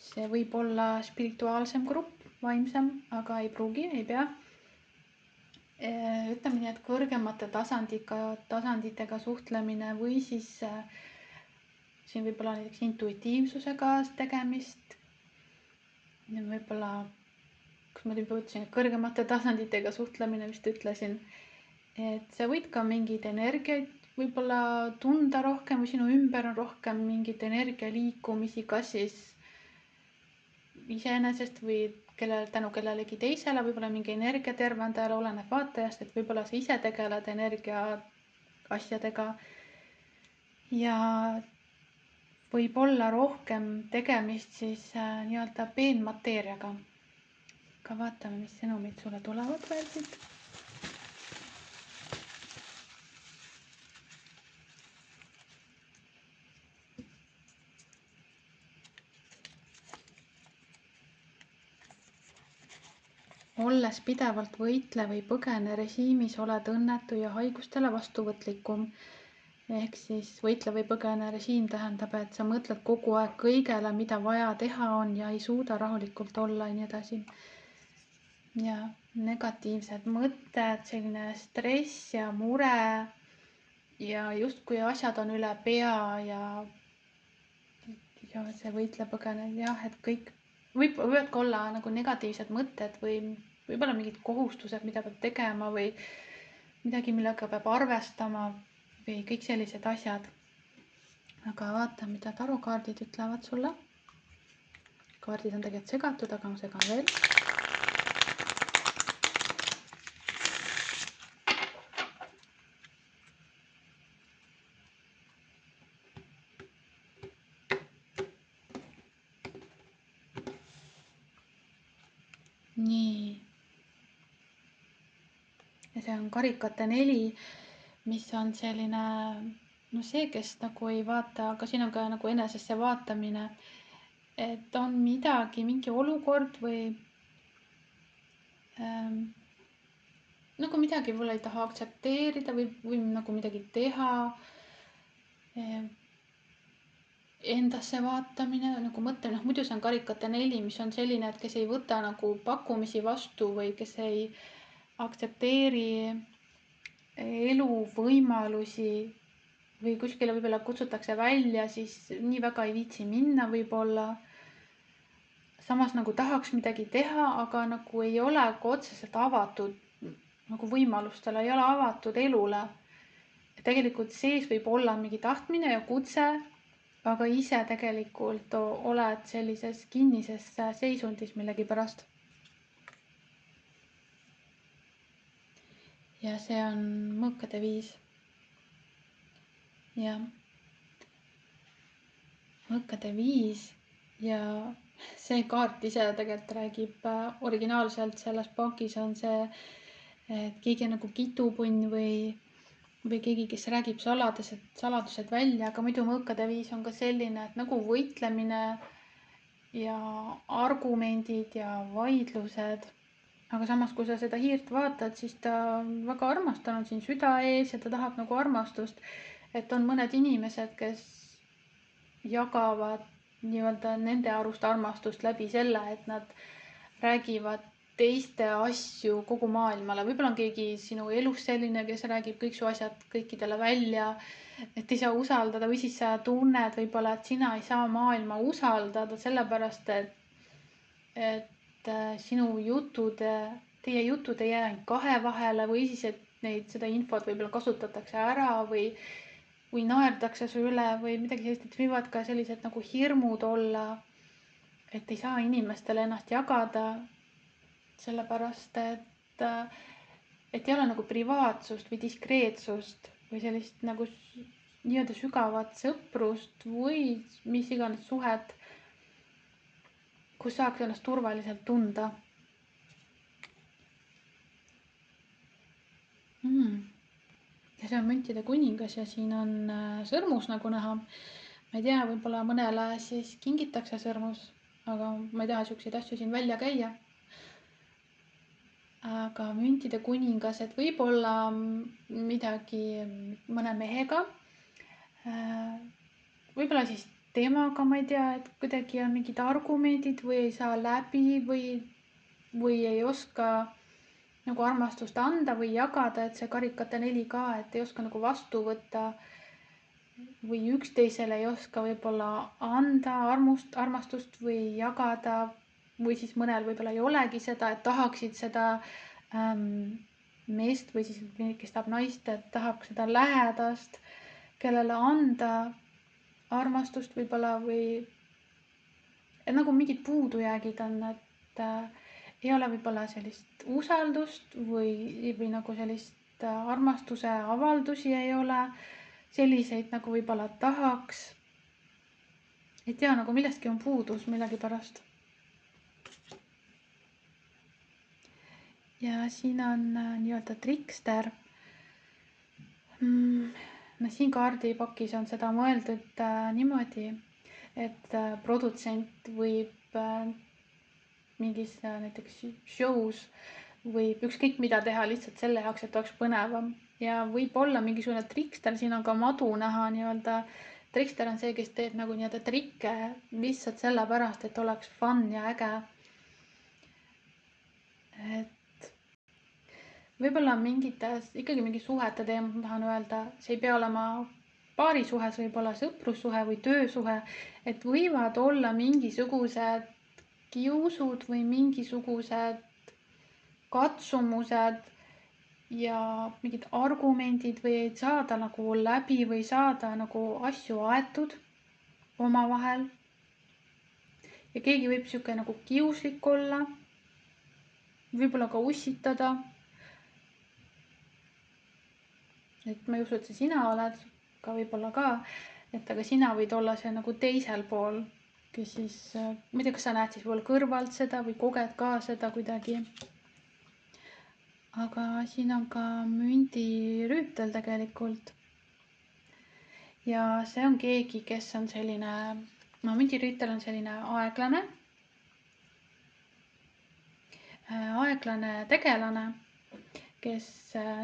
See võib olla spirituaalsem grupp, vaimsem, aga ei pruugi, ei pea. Ütleme nii, et kõrgemate tasanditega suhtlemine või siis siin võib olla näiteks intuitiivsusega tegemist. Võib-olla, kus ma juba ütlesin, et kõrgemate tasanditega suhtlemine vist ütlesin. Et sa võid ka mingeid energiaid võib-olla tunda rohkem või sinu ümber on rohkem mingit energia liikumisi, kas siis iseenesest või tänu kellelegi teisele, võib-olla mingi energia tervendajale, oleneb vaatajast, et võib-olla sa ise tegeled energia asjadega ja võib olla rohkem tegemist siis nii-öelda peenmateeriaga. Ka vaatame, mis sõnumid sulle tulevad veel siit. Olles pidevalt võitle või põgene režiimis, oled õnnetu ja haigustele vastuvõtlikum. Ehk siis võitle või põgene režiim tähendab, et sa mõtled kogu aeg kõigele, mida vaja teha on ja ei suuda rahulikult olla ja nii edasi. Ja negatiivsed mõtted, selline stress ja mure ja justkui asjad on üle pea ja see võitle põgene, jah, et kõik võivad ka olla nagu negatiivsed mõtted või võib-olla mingid kohustused, mida peab tegema või midagi, millega peab arvestama või kõik sellised asjad. aga vaata, mida tarokaardid ütlevad sulle. Kaardid on tegelikult segatud, aga ma segan veel. Nii. Ja see on karikate 4, mis on selline, no see, kes nagu ei vaata, aga siin on ka nagu enesesse vaatamine, et on midagi, mingi olukord või nagu midagi võib-olla ei taha aktsepteerida või nagu midagi teha. Endasse vaatamine, nagu mõtlen, muidu see on karikate 4, mis on selline, et kes ei võta nagu pakkumisi vastu või kes ei aktsepteeri elu võimalusi või kuskile võib-olla kutsutakse välja, siis nii väga ei viitsi minna võib-olla. Samas nagu tahaks midagi teha, aga nagu ei ole otseselt avatud nagu võimalustele, ei ole avatud elule. Tegelikult sees võib olla mingi tahtmine ja kutse, aga ise tegelikult oled sellises kinnises seisundis millegipärast. Ja see on mõõkade 5. Ja mõõkade 5 ja see kaart ise tegelikult räägib originaalselt selles pakis on see, et keegi on nagu kitupunn või keegi, kes räägib saladused välja, aga muidu mõõkade 5 on ka selline, et nagu võitlemine ja argumendid ja vaidlused. Aga samas, kui sa seda hiirt vaatad, siis ta on väga armastanud siin süda ees ja ta tahab nagu armastust. Et on mõned inimesed, kes jagavad nii-öelda nende arust armastust läbi selle, et nad räägivad teiste asju kogu maailmale. Võib-olla on keegi sinu elus selline, kes räägib kõik su asjad kõikidele välja, et ei saa usaldada või siis sa tunned võib-olla, et sina ei saa maailma usaldada sellepärast, et sinu teie jutud ei jää ainult 2 vahele või siis, et seda infot võib-olla kasutatakse ära või naerdakse su üle või midagi sellist, et võivad ka sellised nagu hirmud olla, et ei saa inimestele ennast jagada, sellepärast et ei ole nagu privaatsust või diskreetsust või sellist nagu nii-öelda sügavat sõprust või mis iganes suhet, kus saaks ennast turvaliselt tunda. Ja see on müntide kuningas ja siin on sõrmus nagu näha. Ma ei tea, võib-olla mõnele siis kingitakse sõrmus, aga ma ei taha siukseid asju siin välja käia. Aga müntide kuningas, et võib-olla midagi mõne mehega. Võib-olla siis temaga, ma ei tea, et kuidagi on mingid argumendid või ei saa läbi või ei oska nagu armastust anda või jagada, et see karikate 4 ka, et ei oska nagu vastu võtta või üksteisele ei oska võib-olla anda armastust või jagada või siis mõnel võib-olla ei olegi seda, et tahaksid seda meest või siis kes tahab naist, et tahab seda lähedast, kellele anda armastust võib-olla või et nagu mingid puudujäägid on, et ei ole võib-olla sellist usaldust või nagu sellist armastuse avaldusi ei ole, selliseid nagu võib-olla tahaks. Ei tea, nagu millestki on puudus millegipärast. Ja siin on nii-öelda trikster. No siin kaardipakis on seda mõeldud niimoodi, et produtsent võib mingis näiteks show's võib ükskõik mida teha lihtsalt selle jaoks, et oleks põnevam ja võib olla mingisugune trikster, siin on ka madu näha nii-öelda. Trikster on see, kes teeb nagu nii-öelda trikke lihtsalt sellepärast, et oleks fun ja äge. Et võib-olla mingites, ikkagi mingi suhete teemat ma tahan öelda, see ei pea olema paarisuhe, see võib olla sõprussuhe või töösuhe, et võivad olla mingisugused kiusud või mingisugused katsumused ja mingid argumendid või ei saada nagu läbi või saada nagu asju aetud omavahel. Ja keegi võib sihuke nagu kiuslik olla, võib-olla ka ussitada. Et ma ei usu, et see sina oled, ka võib-olla ka, et aga sina võid olla see nagu teisel pool, kes siis, ma ei tea, kas sa näed siis võib-olla kõrvalt seda või koged ka seda kuidagi. Aga siin on ka mündirüütel tegelikult. Ja see on keegi, kes on selline, no mündirüütel on selline aeglane tegelane, kes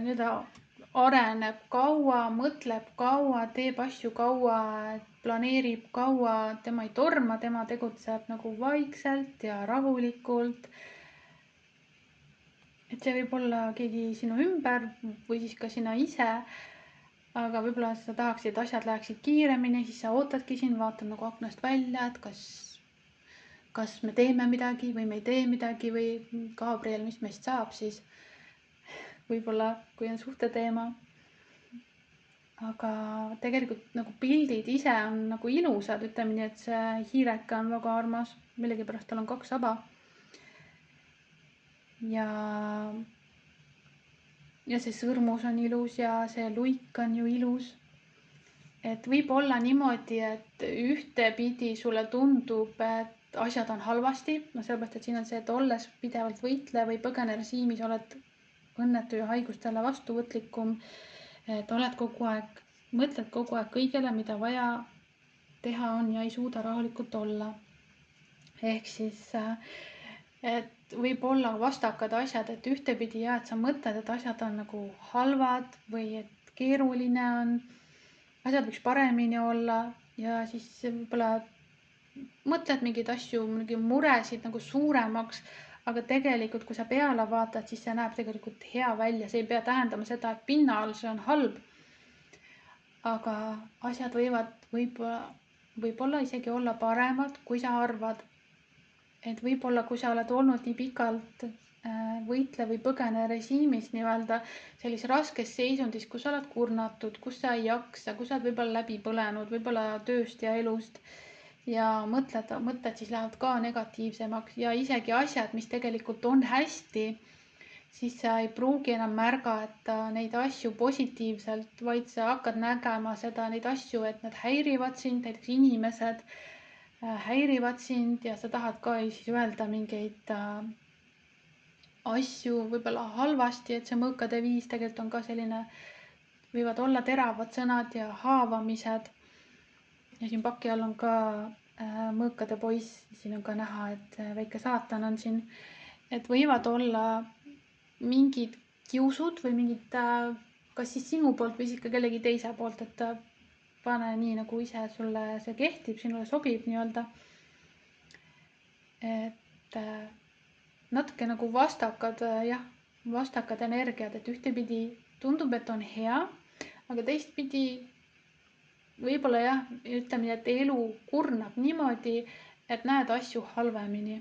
nüüd areneb kaua, mõtleb kaua, teeb asju kaua, planeerib kaua, tema ei torma, tema tegutseb nagu vaikselt ja rahulikult. Et see võib olla keegi sinu ümber või siis ka sina ise, aga võib-olla sa tahaksid, et asjad läheksid kiiremini, siis sa ootadki siin, vaatad nagu aknast välja, et kas me teeme midagi või me ei tee midagi või Gabriel, mis meist saab siis võib-olla, kui on suhte teema. Aga tegelikult nagu pildid ise on nagu ilusad, ütleme nii, et see hiireke on väga armas, millegipärast tal on 2 saba. Ja see sõrmus on ilus ja see luik on ju ilus. Et võib olla niimoodi, et ühtepidi sulle tundub, et asjad on halvasti, no sellepärast, et siin on see, et olles pidevalt võitleja või põgenerežiimis oled õnnetu ja haigustele vastuvõtlikum, et oled kogu aeg, mõtled kogu aeg kõigele, mida vaja teha on ja ei suuda rahulikult olla. Ehk siis, et võib olla vastakad asjad, et ühtepidi ja, et sa mõtled, et asjad on nagu halvad või et keeruline on, asjad võiks paremini olla ja siis võib-olla mõtled mingeid asju, mingi muresid nagu suuremaks, aga tegelikult, kui sa peale vaatad, siis see näeb tegelikult hea välja, see ei pea tähendama seda, et pinnal see on halb. Aga asjad võib-olla isegi olla paremad, kui sa arvad. Et võib-olla, kui sa oled olnud nii pikalt võitle või põgene režiimis nii-öelda sellises raskes seisundis, kus sa oled kurnatud, kus sa ei jaksa, kus sa oled võib-olla läbi põlenud, võib-olla tööst ja elust ja mõtted siis lähevad ka negatiivsemaks ja isegi asjad, mis tegelikult on hästi, siis sa ei pruugi enam märgata neid asju positiivselt, vaid sa hakkad nägema neid asju, et need häirivad sind, näiteks inimesed häirivad sind ja sa tahad ka siis öelda mingeid asju võib-olla halvasti, et see mõõkade viis tegelikult on ka selline, võivad olla teravad sõnad ja haavamised. Ja siin paki all on ka mõõkade poiss, siin on ka näha, et väike saatan on siin, et võivad olla mingid kiusud või mingid, kas siis sinu poolt või siis ka kellegi teise poolt, et pane nii, nagu ise sulle see kehtib, sinule sobib nii-öelda. Et natuke nagu vastakad energiad, et ühtepidi tundub, et on hea, aga teistpidi võib-olla jah, ütleme nii, et elu kurnab niimoodi, et näed asju halvemini.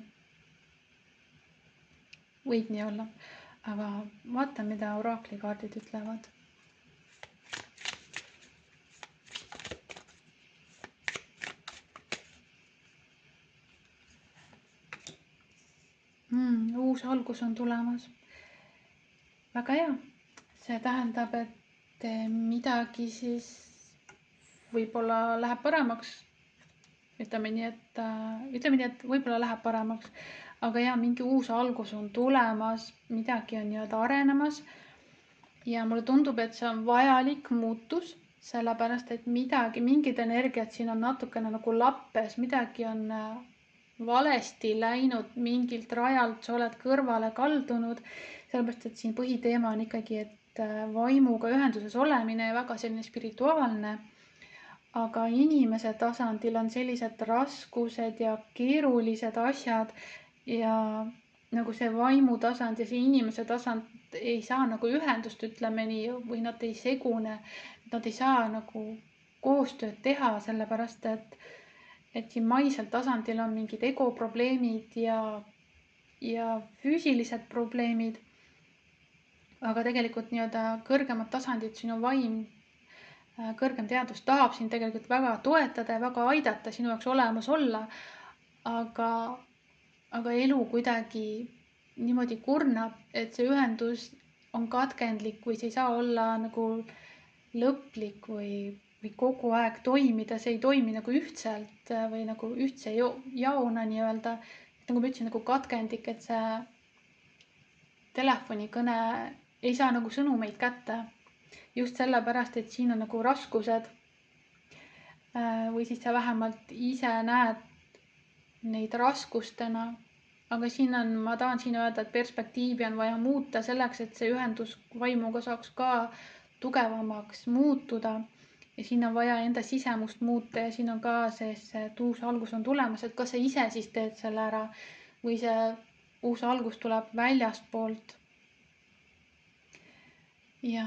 Võib nii olla, aga vaata, mida oraklikaardid ütlevad. Uus algus on tulemas. Väga hea. See tähendab, et midagi siis võib-olla läheb paremaks. Ütleme nii, et võib-olla läheb paremaks. Aga ja mingi uus algus on tulemas, midagi on nii-öelda arenemas. Ja mulle tundub, et see on vajalik muutus, sellepärast, et mingid energiat siin on natukene nagu lappes, midagi on valesti läinud mingilt rajalt, sa oled kõrvale kaldunud, sellepärast, et siin põhiteema on ikkagi, et vaimuga ühenduses olemine ja väga selline spirituaalne, aga inimese tasandil on sellised raskused ja keerulised asjad ja nagu see vaimu tasand ja see inimese tasand ei saa nagu ühendust, ütleme nii, või nad ei segune, nad ei saa nagu koostööd teha, sellepärast et siin maisel tasandil on mingid egoprobleemid ja füüsilised probleemid. aga tegelikult nii-öelda kõrgemat tasandit, sinu vaim, kõrgem teadus tahab sind tegelikult väga toetada ja väga aidata sinu jaoks olemas olla, aga elu kuidagi niimoodi kurnab, et see ühendus on katkendlik või see ei saa olla nagu lõplik või kogu aeg toimida, see ei toimi nagu ühtselt või nagu ühtse jaona nii-öelda. Nagu ma ütlesin, nagu katkendlik, et see telefonikõne ei saa nagu sõnumeid kätte. Just sellepärast, et siin on nagu raskused. Või siis sa vähemalt ise näed neid raskustena. Aga siin on, ma tahan siin öelda, et perspektiivi on vaja muuta selleks, et see ühendus vaimuga saaks ka tugevamaks muutuda. Ja siin on vaja enda sisemust muuta ja siin on ka see, et uus algus on tulemas, et kas sa ise siis teed selle ära või see uus algus tuleb väljastpoolt. Ja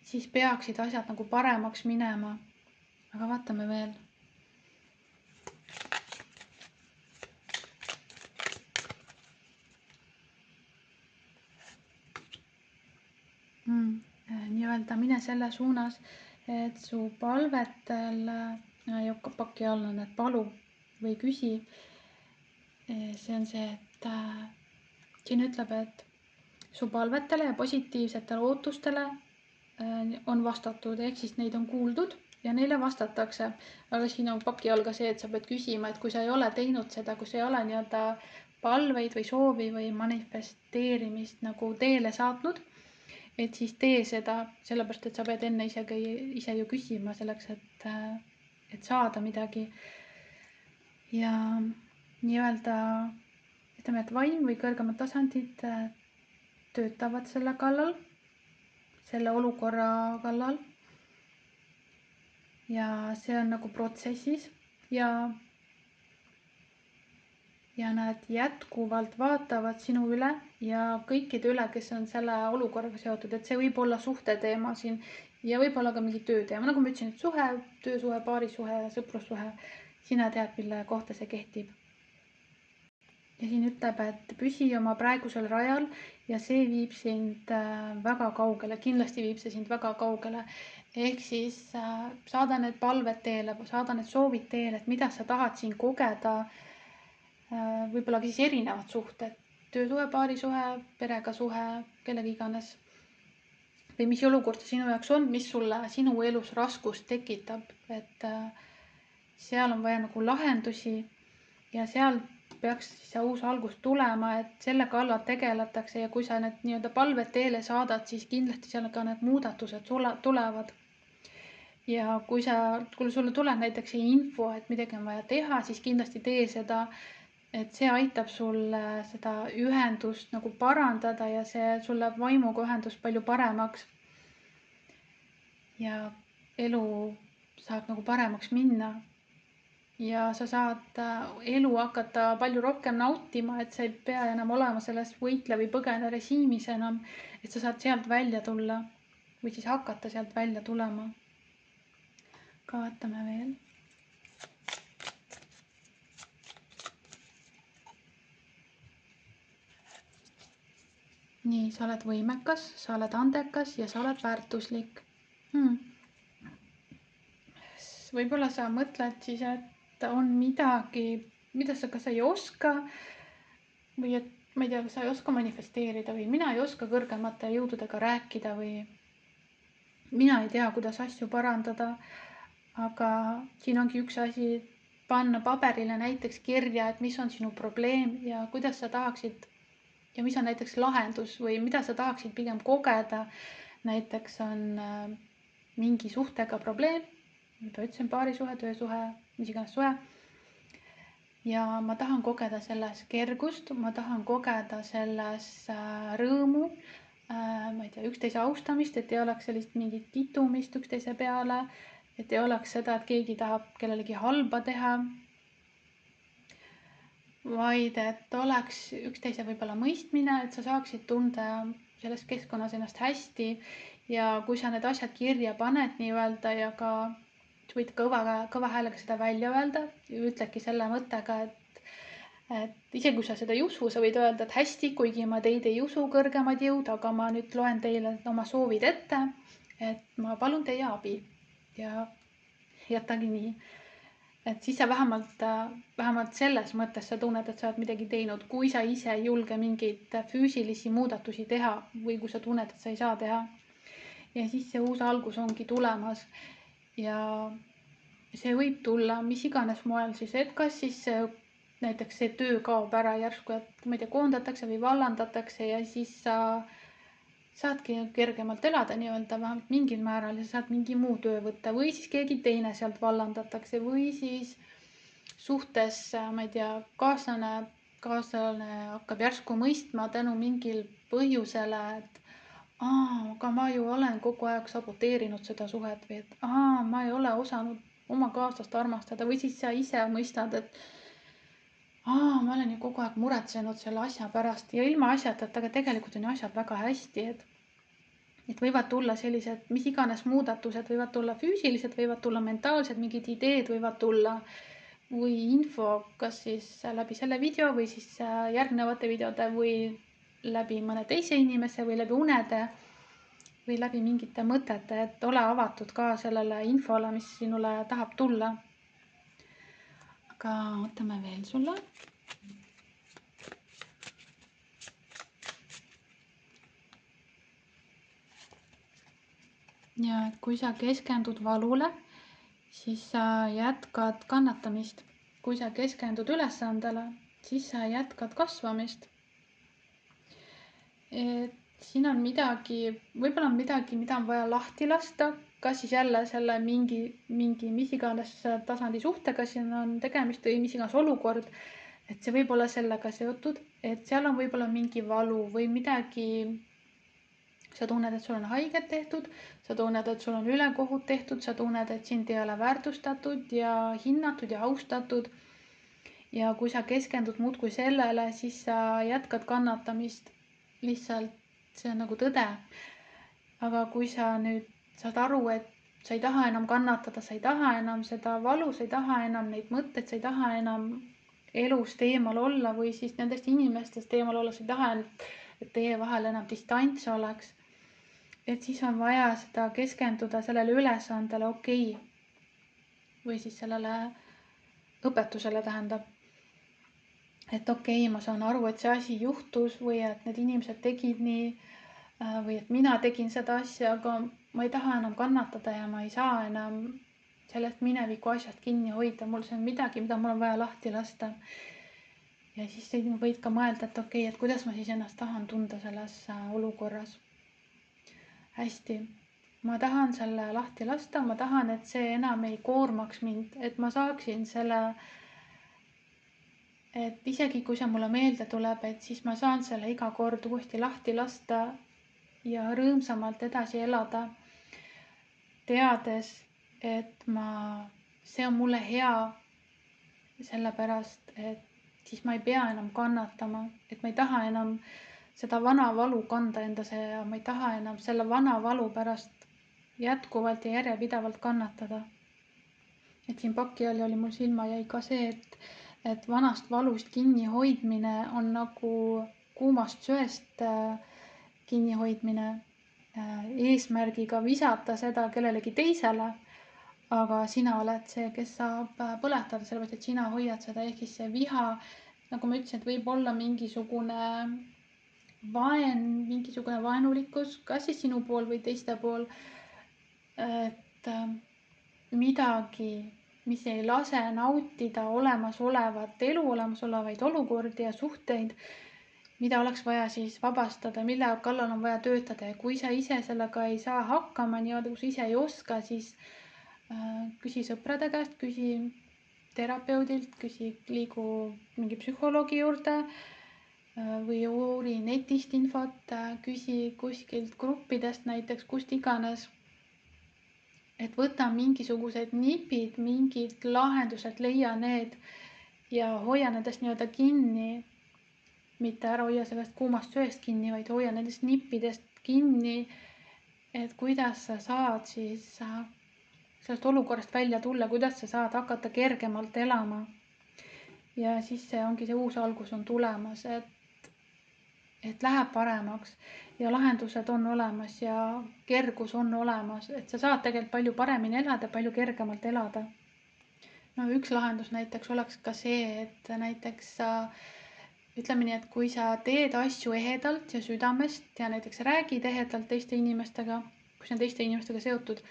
siis peaksid asjad nagu paremaks minema. Aga vaatame veel. Nii-öelda mine selle suunas, et su palvetel paki all on, et palu või küsi. See on see, et siin ütleb, et su palvetele ja positiivsetele ootustele on vastatud, ehk siis neid on kuuldud ja neile vastatakse. Aga siin on paki all ka see, et sa pead küsima, et kui sa ei ole teinud seda, kui sa ei ole nii-öelda palveid või soovi või manifesteerimist nagu teele saatnud, et siis tee seda, sellepärast et sa pead enne ise ju küsima selleks, et saada midagi. Ja nii-öelda ütleme, et vaim või kõrgemad tasandid töötavad selle kallal, selle olukorra kallal. Ja see on nagu protsessis ja nad jätkuvalt vaatavad sinu üle ja kõikide üle, kes on selle olukorraga seotud, et see võib olla suhteteema siin ja võib olla ka mingi tööteema. Nagu ma ütlesin, et suhe, töösuhe, paarisuhe, sõprussuhe, sina tead, mille kohta see kehtib. Ja siin ütleb, et püsi oma praegusel rajal ja see viib sind väga kaugele, kindlasti viib see sind väga kaugele. Ehk siis saada need palved teele, saada need soovid teele, et mida sa tahad siin kogeda. Võib-olla ka siis erinevad suhted, töösuhe, paarisuhe, perega suhe, kellega iganes. Või mis olukord see sinu jaoks on, mis sulle sinu elus raskust tekitab, et seal on vaja nagu lahendusi ja seal peaks siis see uus algus tulema, et selle kallal tegeletakse ja kui sa need nii-öelda palved teele saadad, siis kindlasti seal ka need muudatused tulevad. Ja kui sulle tuleb näiteks see info, et midagi on vaja teha, siis kindlasti tee seda, et see aitab sulle seda ühendust nagu parandada ja see sulle vaimuga ühendus palju paremaks. Ja elu saab nagu paremaks minna. Ja sa saad elu hakata palju rohkem nautima, et sa ei pea enam olema selles võitle või põgene režiimis enam, et sa saad sealt välja tulla või siis hakata sealt välja tulema. Ka vaatame veel. Nii, sa oled võimekas, sa oled andekas ja sa oled väärtuslik. Võib-olla sa mõtled siis, et on midagi, mida sa kas ei oska või et ma ei tea, sa ei oska manifesteerida või mina ei oska kõrgemate jõududega rääkida või mina ei tea, kuidas asju parandada. Aga siin ongi üks asi, panna paberile näiteks kirja, et mis on sinu probleem ja kuidas sa tahaksid ja mis on näiteks lahendus või mida sa tahaksid pigem kogeda. Näiteks on mingi suhtega probleem, mida ütlesin, paarisuhe, töösuhe, mis iganes suhe. Ja ma tahan kogeda selles kergust, ma tahan kogeda selles rõõmu, ma ei tea, üksteise austamist, et ei oleks sellist mingit kitumist üksteise peale, et ei oleks seda, et keegi tahab kellelegi halba teha, vaid et oleks üksteise võib-olla mõistmine, et sa saaksid tunda selles keskkonnas ennast hästi ja kui sa need asjad kirja paned nii-öelda ja ka võid kõva häälega seda välja öelda ja ütledki selle mõttega, et isegi kui sa seda ei usu, sa võid öelda, et hästi, kuigi ma teid ei usu, kõrgemad jõud, aga ma nüüd loen teile oma soovid ette, et ma palun teie abi ja jätagi nii. Et siis sa vähemalt selles mõttes sa tunned, et sa oled midagi teinud, kui sa ise ei julge mingeid füüsilisi muudatusi teha või kui sa tunned, et sa ei saa teha. Ja siis see uus algus ongi tulemas ja see võib tulla mis iganes moel siis, et kas siis näiteks see töö kaob ära järsku, et ma ei tea, koondatakse või vallandatakse ja siis sa saadki kergemalt elada nii-öelda vähemalt mingil määral ja saad mingi muu töö võtta või siis keegi teine sealt vallandatakse või siis suhtes, ma ei tea, kaaslane hakkab järsku mõistma tänu mingil põhjusele, et aga ma ju olen kogu aeg saboteerinud seda suhet või et ma ei ole osanud oma kaaslast armastada või siis sa ise mõistad, et ma olen ju kogu aeg muretsenud selle asja pärast ja ilma asjata, aga tegelikult on ju asjad väga hästi, et võivad tulla sellised, mis iganes muudatused võivad tulla füüsilised, võivad tulla mentaalsed, mingid ideed võivad tulla või info, kas siis läbi selle video või siis järgnevate videode või läbi mõne teise inimese või läbi unede või läbi mingite mõtete, et ole avatud ka sellele infole, mis sinule tahab tulla. Aga võtame veel sulle. Ja kui sa keskendud valule, siis sa jätkad kannatamist. Kui sa keskendud ülesandele, siis sa jätkad kasvamist. Et siin on võib-olla on midagi, mida on vaja lahti lasta, kas siis jälle selle mingi mis iganes tasandi suhtega siin on tegemist või mis iganes olukord, et see võib olla sellega seotud, et seal on võib-olla mingi valu või midagi, sa tunned, et sul on haiget tehtud, sa tunned, et sul on ülekohut tehtud, sa tunned, et sind ei ole väärtustatud ja hinnatud ja austatud. Ja kui sa keskendud muudkui sellele, siis sa jätkad kannatamist. Lihtsalt see on nagu tõde. Aga kui sa nüüd saad aru, et sa ei taha enam kannatada, sa ei taha enam seda valu, sa ei taha enam neid mõtteid, sa ei taha enam elust eemal olla või siis nendest inimestest eemal olla, sa ei taha, et teie vahel enam distants oleks. Et siis on vaja seda keskenduda sellele ülesandele, okei. Või siis sellele õpetusele tähendab. Et okei, ma saan aru, et see asi juhtus või et need inimesed tegid nii või et mina tegin seda asja, aga ma ei taha enam kannatada ja ma ei saa enam sellest mineviku asjast kinni hoida. Mul see on midagi, mida mul on vaja lahti lasta. Ja siis võid ka mõelda, et okei, et kuidas ma siis ennast tahan tunda selles olukorras. Hästi, ma tahan selle lahti lasta, ma tahan, et see enam ei koormaks mind, et ma saaksin selle, et isegi kui see mulle meelde tuleb, et siis ma saan selle iga kord uuesti lahti lasta ja rõõmsamalt edasi elada, teades, et see on mulle hea, sellepärast, et siis ma ei pea enam kannatama, et ma ei taha enam seda vana valu kanda endas ja ma ei taha enam selle vana valu pärast jätkuvalt ja järjepidevalt kannatada. Et siin paki all oli mul silma jäi ka see, et vanast valust kinni hoidmine on nagu kuumast söest kinni hoidmine eesmärgiga visata seda kellelegi teisele, aga sina oled see, kes saab põletada, sellepärast et sina hoiad seda, ehk siis see viha, nagu ma ütlesin, et võib olla mingisugune mingisugune vaenulikkus, kas siis sinu pool või teiste pool, et midagi, mis ei lase nautida olemasolevat elu, olemasolevaid olukordi ja suhteid, mida oleks vaja siis vabastada, mille kallal on vaja töötada ja kui sa ise sellega ei saa hakkama, nii-öelda kui sa ise ei oska, siis küsi sõprade käest, küsi terapeudilt, liigu mingi psühholoogi juurde või uuri netist infot, küsi kuskilt gruppidest näiteks, kust iganes. Et võta mingisugused nipid, mingid lahendused, leia need ja hoia nendest nii-öelda kinni. Mitte ära hoia sellest kuumast söest kinni, vaid hoia nendest nippidest kinni, et kuidas sa saad siis sellest olukorrast välja tulla, kuidas sa saad hakata kergemalt elama. ja siis see ongi see uus algus on tulemas, et läheb paremaks ja lahendused on olemas ja kergus on olemas, et sa saad tegelikult palju paremini elada, palju kergemalt elada. No üks lahendus näiteks oleks ka see, et näiteks sa ütleme nii, et kui sa teed asju ehedalt ja südamest ja näiteks räägid ehedalt teiste inimestega, kui see on teiste inimestega seotud,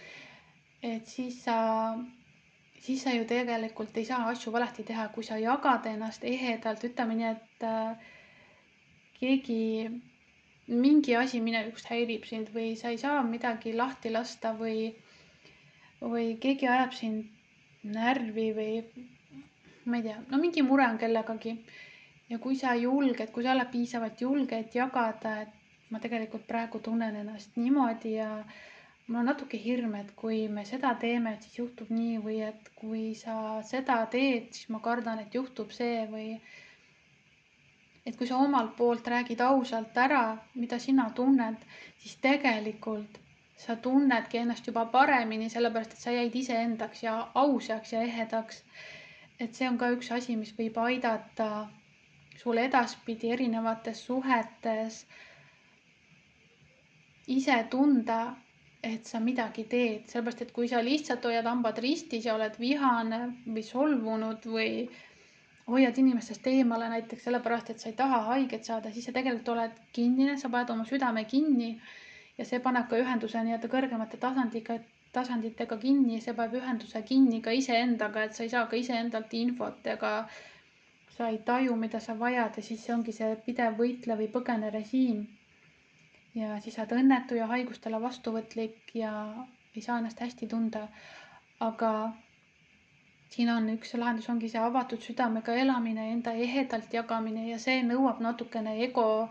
et siis sa ju tegelikult ei saa asju valesti teha, kui sa jagad ennast ehedalt, ütleme nii, et keegi, mingi asi minevikust häirib sind või sa ei saa midagi lahti lasta või keegi ajab sind närvi või ma ei tea, no mingi mure on kellegagi. Ja kui sa julged, kui sa oled piisavalt julge, et jagada, et ma tegelikult praegu tunnen ennast niimoodi ja mul on natuke hirm, et kui me seda teeme, et siis juhtub nii või et kui sa seda teed, siis ma kardan, et juhtub see või et kui sa omalt poolt räägid ausalt ära, mida sina tunned, siis tegelikult sa tunnedki ennast juba paremini, sellepärast et sa jäid iseendaks ja ausaks ja ehedaks. Et see on ka üks asi, mis võib aidata sul edaspidi erinevates suhetes ise tunda, et sa midagi teed, sellepärast et kui sa lihtsalt hoiad hambad ristis ja oled vihane või solvunud või hoiad inimestest eemale näiteks sellepärast, et sa ei taha haiget saada, siis sa tegelikult oled kinnine, sa paned oma südame kinni ja see paneb ka ühenduse nii-öelda kõrgemate tasanditega kinni, see paneb ühenduse kinni ka iseendaga, et sa ei saa ka iseendalt infot ega sa ei taju, mida sa vajad ja siis see ongi see pidev võitle või põgene režiim. Ja siis sa oled õnnetu ja haigustele vastuvõtlik ja ei saa ennast hästi tunda. Aga siin on üks lahendus, ongi see avatud südamega elamine, enda ehedalt jagamine ja see nõuab natukene ego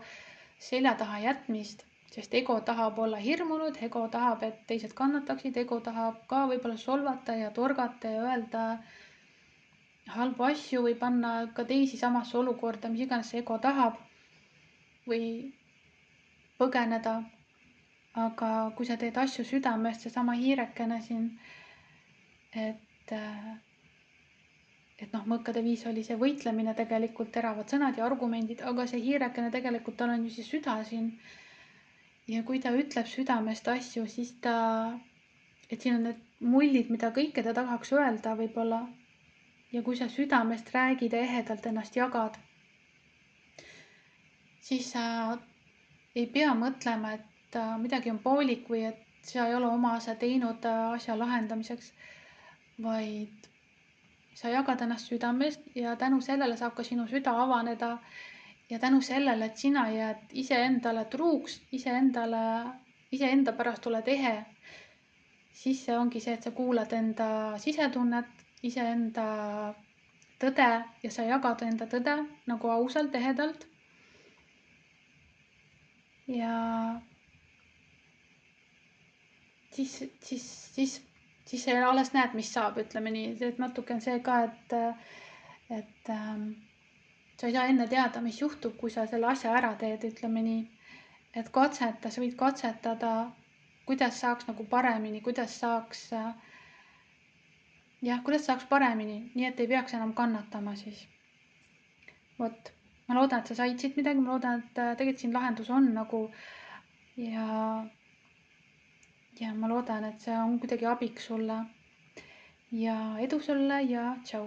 selja taha jätmist, sest ego tahab olla hirmunud, ego tahab, et teised kannataksid, ego tahab ka võib-olla solvata ja torgata ja öelda halbu asju või panna ka teisi samasse olukorda, mis iganes see ego tahab või põgeneda. Aga kui sa teed asju südamest, seesama hiirekene siin, et mõkkade viis oli see võitlemine tegelikult, teravad sõnad ja argumendid, aga see hiirekene tegelikult, tal on ju see süda siin. Ja kui ta ütleb südamest asju, siis et siin on need mullid, mida kõike ta tahaks öelda võib-olla. Ja kui sa südamest räägid ja ehedalt ennast jagad, siis sa ei pea mõtlema, et midagi on poolik või et sa ei ole oma asja teinud asja lahendamiseks, vaid sa jagad ennast südamest ja tänu sellele saab ka sinu süda avaneda ja tänu sellele, et sina jääd iseendale truuks, iseenda pärast oled ehe, siis see ongi see, et sa kuulad enda sisetunnet, iseenda tõde ja sa jagad enda tõde nagu ausalt, ehedalt. Ja siis sa alles näed, mis saab, ütleme nii, et natuke on see ka, et sa ei saa enne teada, mis juhtub, kui sa selle asja ära teed, ütleme nii, et katseta, sa võid katsetada, kuidas saaks nagu paremini, kuidas saaks paremini, nii et ei peaks enam kannatama siis. Vot, ma loodan, et sa said siit midagi, ma loodan, et tegelikult siin lahendus on nagu ja ma loodan, et see on kuidagi abiks sulle ja edu sulle ja tšau.